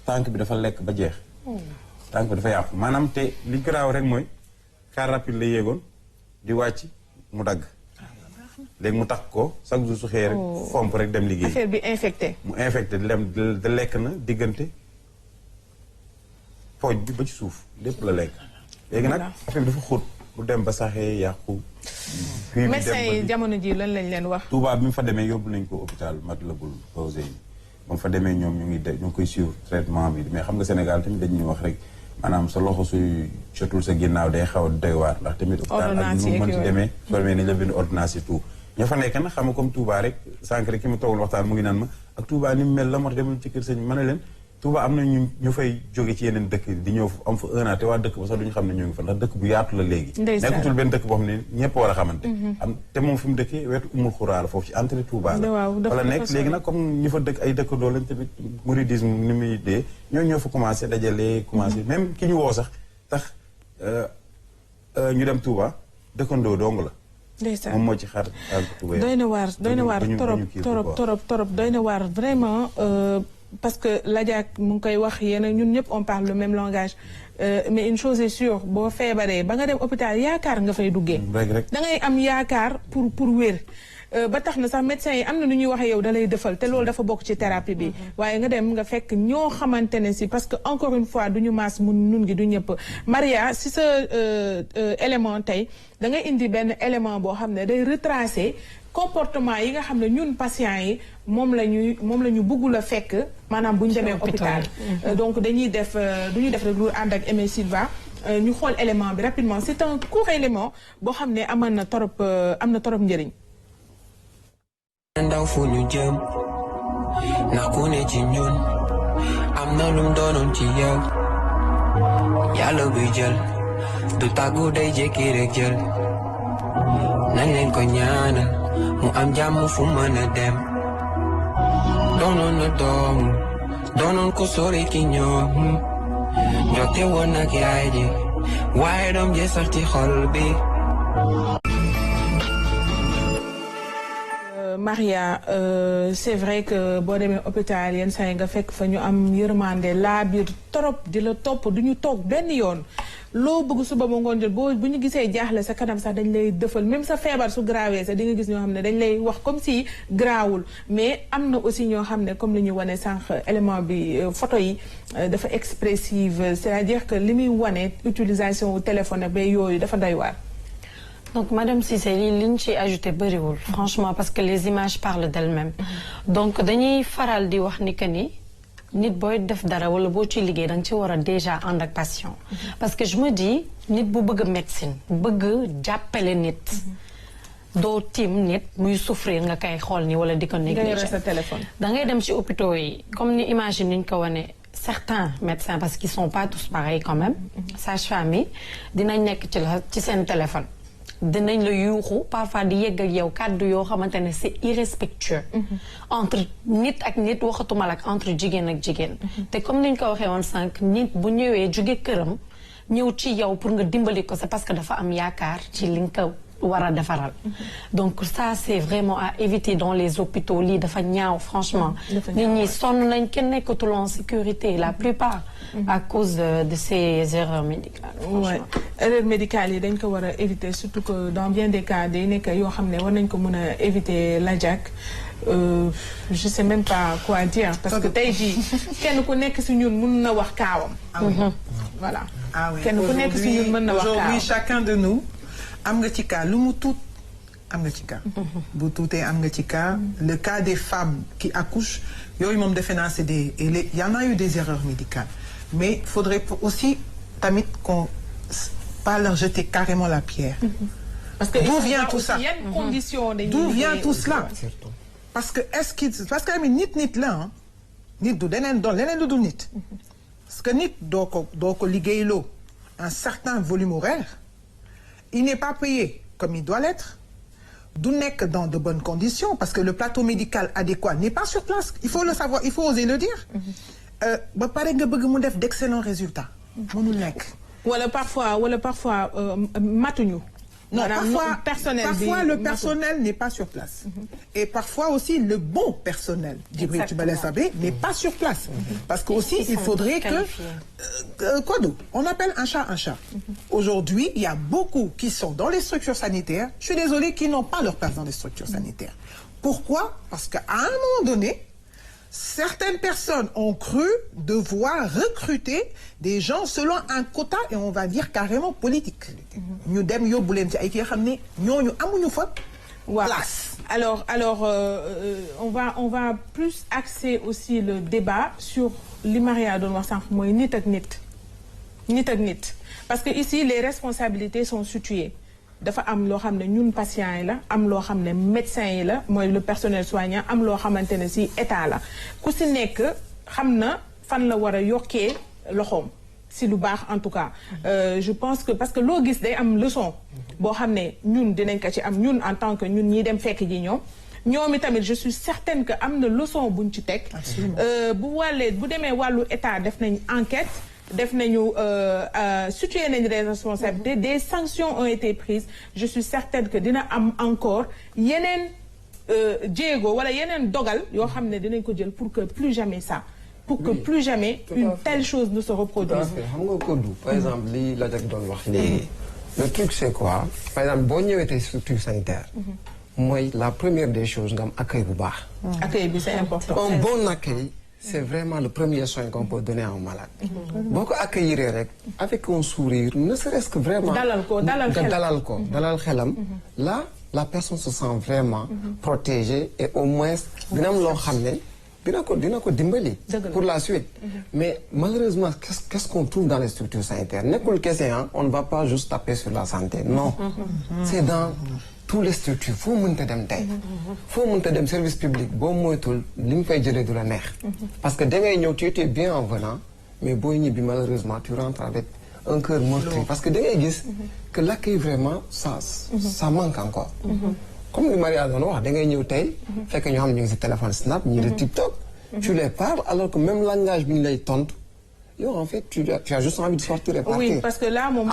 tànk bi dafa lekk ba jeex. tànk bi dafa yàqu maanaam te li garaaw rek mooy car rapide la yéegoon di wàcc mu dagg. léegi mu tax ko chaque jour su xëyee rek fomp rek dem liggéey. affaire bi infecté. mu infecté da lekk na diggante pooj bi ba ci suuf lépp la lekk. léegi nag affaire bi dafa xóot mu dem ba saxee yàqu. médecin yi jamono ji lan lañ leen wax. Touba bi mu fa demee yóbbu nañ ko hôpital Matlaboul Fawzeyni ba mu fa demee ñoom ñu ngi koy suivre traitement bi mais xam nga Sénégal tamit dañuy wax rek maanaam sa loxo suy jotul sa ginnaaw day xaw a doy waar ndax tamit hôpital ak nu mu mën ci demee soo demee nañ la bind ordonnance yi tout ña fa nekk nag xam nga comme Touba rek sànq rek ki mu toogal waxtaan mu ngi naan ma ak Touba ni mu mel la moo tax demal ci kër sëñ ma ne leen Touba am na ñu fay jóge ci yeneen dëkk di ñëw am fa 1 an te waa dëkk ba sax duñu xam ne ñoo ngi fa ndax dëkk bu yaatu la léegi nekkatul benn dëkk boo xam ne ñëpp war a xamante am te moom fi mu dëkkee wetu umul xuraala foofu ci entrée Touba la wala nekk léegi nag comme ñi fa dëkk ay dëkkandoo lañ tamit mouridisme ni muy dee ñoo fa commencé dajale commencé même ki ñu woo sax tax ñu dem Touba dëkkandoo dong la moom moo ci xar doy na waar torop doy na waar vraiment parce que Ladiak mu ngi koy wax yéen ñun ñëpp on parle le même langage mais une chose est sûre boo feebaree ba nga dem hôpital yaakaar nga fay duggee da ngay am yaakaar pour wér ba tax na sax médecins yi am na nu ñuy waxee yow da lay defal te loolu dafa bokk ci thérapie bi waaye nga dem nga fekk ñoo xamante ne si parce que encore une fois du ñu maas mun nun gi du ñëpp Maria si sa élément tey da ngay indi benn élément boo xam ne day retracer comportement yi nga xam ne ñun patients yi moom la ñu bëggul a fekk maanaam bu ñu demee hôpital donc dañuy def du ñu def rek lu ànd ak Aimé Silva ñu xool élément bi rapidement c'est un court élément boo xam ne am na torop njëriñ ndaw fu ñu jëm ndax ku ne ci ñun am na lum doonoon ci yow yàlla buy jël du tàggu day jékki rek jël nañ leen ko ñaanal mu am jàmm fu mën a dem doonoon na doom doonoon ko sori ki ñoom jote woon ak yaay ji waaye doom jee sax ci xol bi Maria c'est vrai que boo demee hôpital yenn saa yi nga fekk fa ñu am yërmande laa biir torop di la topp du ñu toog benn yoon loo bëgg suba ba ngoon jot bu ñu gisee jaaxle sa kanam sax dañ lay dëfal même sa feebar su grawee sax di nga gis ñoo xam ne dañ lay wax comme si grawul mais am na aussi ñoo xam ne comme li ñu wane sànq élément bi photo yi dafa expressive c'est-à-dire que li muy wane utilisation wu téléphone ba yooyu dafa doy waar. Donc Madame Cissé li ñu ci ajouté bëriwul franchement parce que les images parlent d'elles-mêmes donc dañuy faral di wax ni que ni nit booy def dara wala boo ciy liggéey da nga ci war a déjà ànd ak passion parce que je me dis nit bu bëgg médecine bëgg jàppale nit doo tiim nit muy souffrir nga koy xool ni wala di ko négliger sa téléphone. da ngay dem ci hôpitaux yi comme ni imagine ni ñu ko wane certains médecins parce qu'ils sont pas tous pareils quand même sage-femme yi dinañ nekk ci seen téléphone dinañ la yuuxu parfois di yegg ak yow kàddu yoo xamante ne c'est irrespectueux entre nit ak nit waxatuma la ak entre jigéen ak jigéen te comme ni ñu ko waxee woon sànq nit bu ñëwee jóge këram ñëw ci yow pour nga dimbali ko c'est parce que dafa am yaakaar ci li nga ko war a defaral donc ça c'est vraiment à éviter dans les hôpitaux lii dafa ñaaw franchement nit ñi sonn nañ kenn nekkatul en sécurité la plupart à cause de ces erreurs médicales ouais. Erreurs médicales yi dañ ko war a éviter surtout que dans bien des cas day nekk yoo xam ne war nañ ko mën a éviter lajak je sais même pas quoi dire parce que tey jii kenn ku nekk si ñun mën na wax kaawam voilà kenn ku nekk si ñun mën na wax kaawam aujourd'hui chacun de nous am nga ci cas lu mu tuut am nga ci cas bu tuutee am nga ci cas le cas des femmes qui accouchent yooyu moom defe naa c'est des il y en a eu des erreurs médicales mais il faudrait aussi tamit qu'on pas leur jeter carrément la pierre parce que d'où vient tout ça d'où vient tout cela parce que parce que ami nit la nit du leneen doon leneen lu dul nit parce que nit doo ko liggéeyloo un certain volume horaire il n'est pas payé comme il doit l'être du nekk dans de bonnes conditions parce que le plateau médical adéquat n'est pas sur place il faut le savoir il faut oser le dire ba pare nga bëgg mu def d'excellents résultats mënul nekk wala parfois matuñu non parfois le personnel n'est pas sur place et parfois aussi le bon personnel Djibril Tubale Sabé n'est pas sur place parce que aussi il faudrait que quoi d'autre on appelle un chat aujourd'hui il y a beaucoup qui sont dans les structures sanitaires je suis désolée qui n'ont pas leur place dans les structures sanitaires pourquoi parce qu'à un moment donné certaines personnes ont cru devoir recruter des gens selon un quota et on va dire carrément politique. ñu dem yóbbu leen ci ay ki nga xam ne ñooñu amuñu fa place. alors on va plus axer aussi le débat sur li Maria doon wax sànq mooy nit ak nit parce que ici les responsabilités sont situées. dafa am loo xam ne ñun patients yi la am loo xam ne médecins yi la mooy le personnel soignant am loo xamante ne si état la ku si nekk xam na fan la war a yokkee loxoom si lu baax en tout cas je pense que parce que loo gis day am leçon boo xam ne ñun dinañ ko ci am ñun en tant que ñun ñi dem fekk ji ñoom itamit je suis certaine que am na leçon buñ ci teg bu demee wàllu état def nañ enquête def nañu situé nañu des responsabilités des sanctions ont été prises je suis certaine que dina am encore yeneen jéego wala yeneen dogal yoo xam ne dinañ ko jël pour que plus jamais une telle chose ne se reproduise. xam nga Kodou par exemple li la jag doon wax léegi le truc c'est quoi par exemple boo ñëwee tey structure sanitaire mooy la première des choses nga am accueil bu baax. accueil bi c'est important. un bon accueil c'est vraiment le premier soin qu'on peut donner à un malade. boo ko accueillir rek avec un sourire ne serait-ce que vraiment. dalal xelam. là la personne se sent vraiment protégée et au moins dina am loo xam ne dina ko dimbali. pour la suite. mais malheureusement qu'est-ce qu'on trouve dans les structures sanitaires nekkul kese on ne va pas juste taper sur la santé non. c'est dans tous les structures foo mënta dem tey. foo mënta dem service public boo moytul li mu fay jëlee du la neex. parce que da ngay ñëw tu étais bien en venant mais booy ñibbi malheureusement tu rentres avec un cœur meurtri parce que da ngay gis que l'accueil vraiment ça manque encore. comme li Maria doon wax da ngay ñëw tey fekk ñoo xam ne ñu ngi si téléphone Snap ñii de TikTok. tu les parles alors que même langage bi ñu lay tontu. yow en fait tu as juste envie de sortir et partir. oui parce que là moom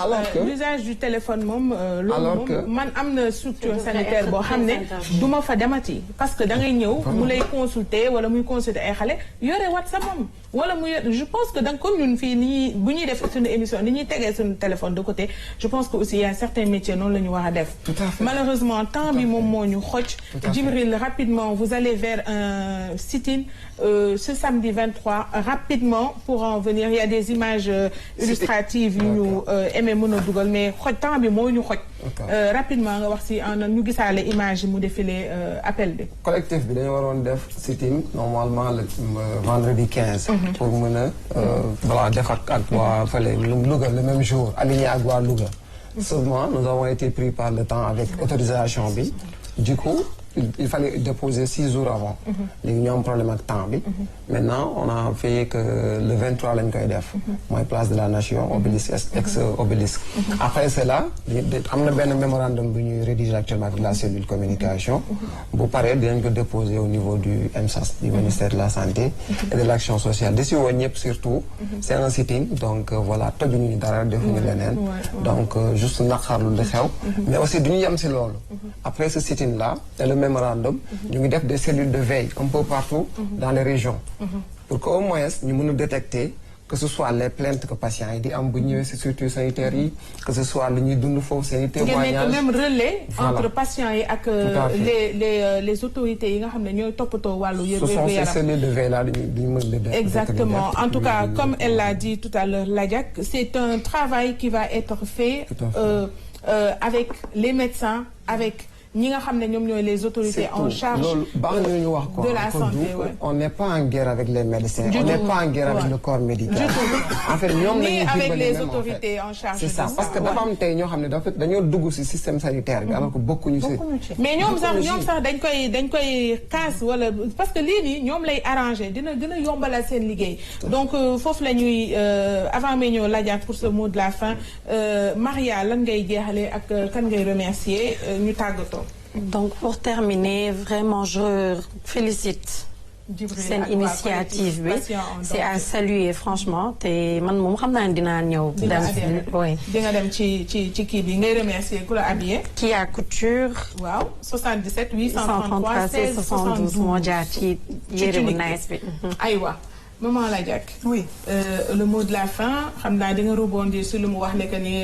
l'usage du téléphone moom. loolu moom man am na structure sanitaire boo xam ne du ma fa demati. parce que da ngay ñëw mu lay consulter wala muy consulter ay xale yore WhatsApp moom wala mu yore je pense que donc comme ñun fii nii bu ñuy def suñu émission ni ñuy tegee suñu téléphone de côté je pense que aussi il y a certains métiers noonu la ñu war a def. malheureusement temps bi moom moo ñu xoj. Djibril rapidement vous allez vers un sit-in ce samedi 23 rapidement pour en venir. Il y a des images illustratives yu ñu aimé mën a dugal mais xoj temps bi moo ñu xoj. rapidement nga wax si ñu gisaale image yi mu défilé appel bi. collectif bi dañu waroon def sit-in normalement le vendredi 15. pour mën a voilà def ak waa fële Louga le même jour aligné ak waa Louga Seulement, nous avons été pris par le temps avec autorisation B. Du coup, il fallait déposer 6 jours avant. léegi ñu am problème ak temps bi. maintenant on a fait que le 23 lañ koy def. mooy place de la nation obélisque ex obélisque. après cela am na benn mémorandum bu ñuy rédiger actuellement avec la cellule communication. bu paree dinañ ko déposer au niveau du MSAS du ministère de la santé. et de l'action sociale di si woo ñëpp surtout. c'est un sitting donc voilà tojuñu dara defuñu leneen. donc juste naqarlu li xew. mais aussi duñu yem si loolu. après ce sitting là le mémorandum ñu ngi def des cellules de veille un peu partout dans les régions pour que au moins ñu mën a détecter que ce soit les plaintes que patients yi di am bu ñëwee ci structures sanitaires yi que ce soit lu ñuy dund foofu seen i témoignages même relais entre patients yi ak les autorités yi nga xam ne ñooy toppatoo wàllu yëpp. ce sont ces cellules de veille là dañu mën a exactement en tout cas comme elle l'a dit tout à l'heure Ladiak c'est un travail qui va être fait avec les médecins avec ñi nga xam ne ñoom ñooy les autorités en charge de la santé. On n'est pas en guerre avec les médecins. On n'est pas en guerre avec le corps médical. En fait, ni avec les autorités en charge. C'est ça parce que dafa am tey ñoo xam ne dafa dañoo dugg ci système sanitaire bi alors que bokkuñu ci. mais ñoom sax dañ koy kaas wala parce que lii nii ñoom lay arranger dina gën a yombalal seen liggéey. donc foofu la ñuy avant may ñëw laajaat pour ce mot de la fin Maria lan ngay jeexalee ak kan ngay remercier ñu tàggatoo. Donc pour terminer, vraiment je félicite cette initiative bi c'est à saluer franchement te man moom xam naa ne dinaa ñëw. di nga dem ci kii bi ngay remercier ku la habillé. Kia Couture. waaw 77 833 16 72 moo jaar ci yére bu nice bi. aywa. Maman Ladiak. Oui. Le mot de la fin, xam-naa di nga rebondir sur le mu wax ne que ni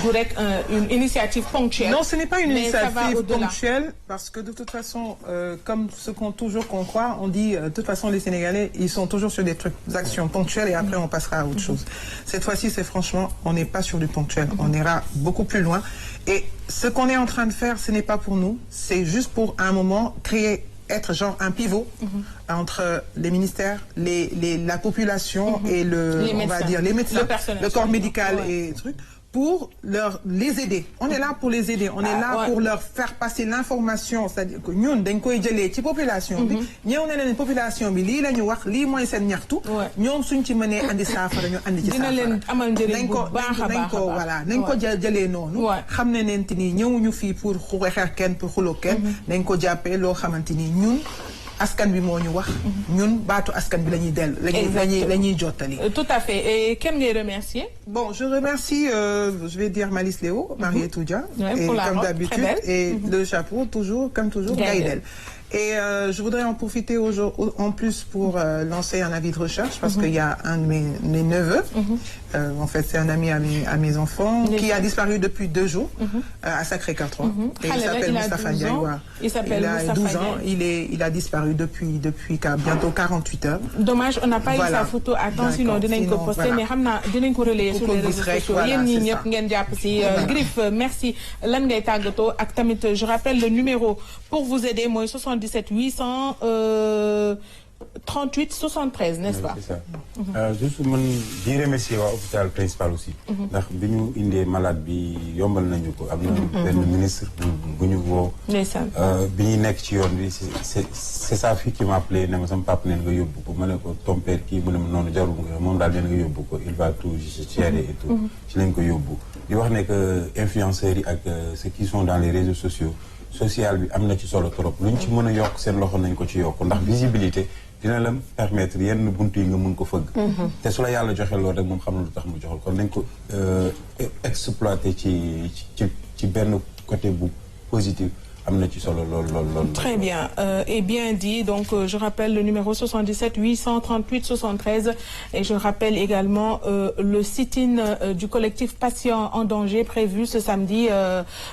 du rek une initiative ponctuelle. Non, ce n'est pas une initiative ponctuelle parce que de toute façon, comme ce qu'on toujours qu'on croit, on dit de toute façon les Sénégalais, ils sont toujours sur des actions ponctuelles et après on passera à autre chose. Cette fois-ci, c'est franchement, on n'est pas sur du ponctuel, on ira beaucoup plus loin. Et ce qu'on est en train de faire, ce n'est pas pour nous, c'est juste pour un moment être genre un pivot entre les ministères, la population et on va dire les médecins, le corps médical et trucs, pour les aider. On est là pour les aider. On est là pour leur faire passer l'information. C'est-à-dire que ñun dañ koy jëlee ci population bi. ñëw na leen population bi lii la ñu wax lii mooy seen ñaxtu. ñoom suñ ci mënee andi saafara ñu andi ci saafara. dina leen amal njëriñ bu baax a baax voilà nañ ko jëlee noonu. xam ne neen ni ñëwuñu fii pour xeex kenn pour xuloo kenn. nañ ko jàppee loo xamante ni ñun. askan bi moo ñu wax. ñun baatu askan bi la ñuy dellu. la ñuy jottali. tout à fait et kenn ngay remercier. Bon, je remercie, je vais dire Malice Léo, Mariétou Dia, et comme d'habitude, et le chapeau toujours, comme toujours, Gaïdel. Et je voudrais en profiter en plus pour lancer un avis de recherche parce qu'il y a un de mes neveux, en fait c'est un ami à mes enfants, qui a disparu depuis 2 jours à Sacré-Cœur 3. Et il s'appelle Moustapha Ndiaye. Il a 12 ans, il a disparu depuis bientôt 48 heures. Dommage, on n'a pas eu sa photo à temps, sinon dinañ ko poster, mais xam naa dinañ ko relayer sur les réseaux sociaux. Yéen ñi ñëpp ngeen jàpp ci Griffe, merci. Lan ngay tàggatoo ak tamit je rappelle le numéro pour vous aider mooy 77 800 38 73, n'est-ce pas? C'est ça. Juste man di remercier waa hôpital principal aussi. ndax bi ñu indee malade bi yombal nañu ko. am na benn ministre bu ñu woo. bi ñuy nekk ci yoon bi c'est sa fille qui m'a appelé ne ma sama papa neen nga yóbbu ko ma ne ko ton père kii mu ne ma noonu jarul nga moom daal neen nga yóbbu ko il va tout gérer et tout. ci lañ ko yóbbu. di wax ne que influenceurs yi ak ceux qui sont dans les réseaux sociaux social bi am na ci solo trop luñ ci mën a yokk seen loxo nañ ko ci yokk ndax visibilité dina la permettre yenn buntu yi nga mun ko fëgg. te su la yàlla joxe loolu rek moom xam na lu tax mu joxal kon nañ ko exploiter ci benn côté bu positif. Très bien et bien dit. Donc je rappelle le numéro 77 838 73 et je rappelle également le sit-in du collectif Patients en danger prévu ce samedi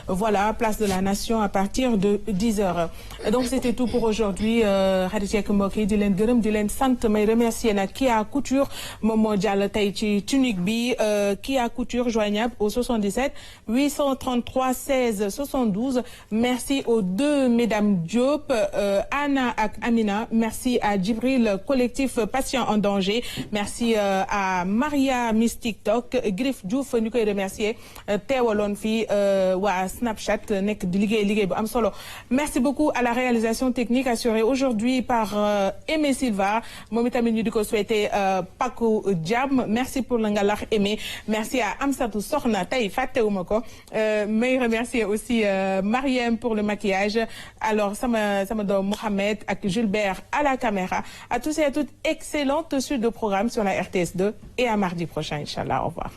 voilà place de la Nation à partir de 10h. Donc c'était tout pour aujourd'hui. xarit yeeg mbokk yi di leen gërëm di leen sant may remercier nag Kia Couture moom moo jàll tey ci tunique bi Kia Couture joignable au 77 833 16 72 merci. aux deux mesdames Diop, Anna ak Amina. Merci à Djibril, collectif Patient en danger. Merci à Maria Miss TikTok, Griff Diouf ñu koy remercier teewaloon fi waa Snapchat nekk di liggéey bu am solo. Merci beaucoup à la réalisation technique assurée aujourd'hui par Aimé Silva. Moom itamit ñu di ko souhaiter Paku Jam. Merci pour la ngalax Aimé. Merci à Amsatou Soxna tey fàttewuma ko. May remercier aussi Mariem pour le maquillage. Alors sama doom Mohamed ak Gilbert à la caméra. À tous et à toutes, excellente suite de programme sur la RTS2 et à mardi prochain, Inch'Allah. Au revoir.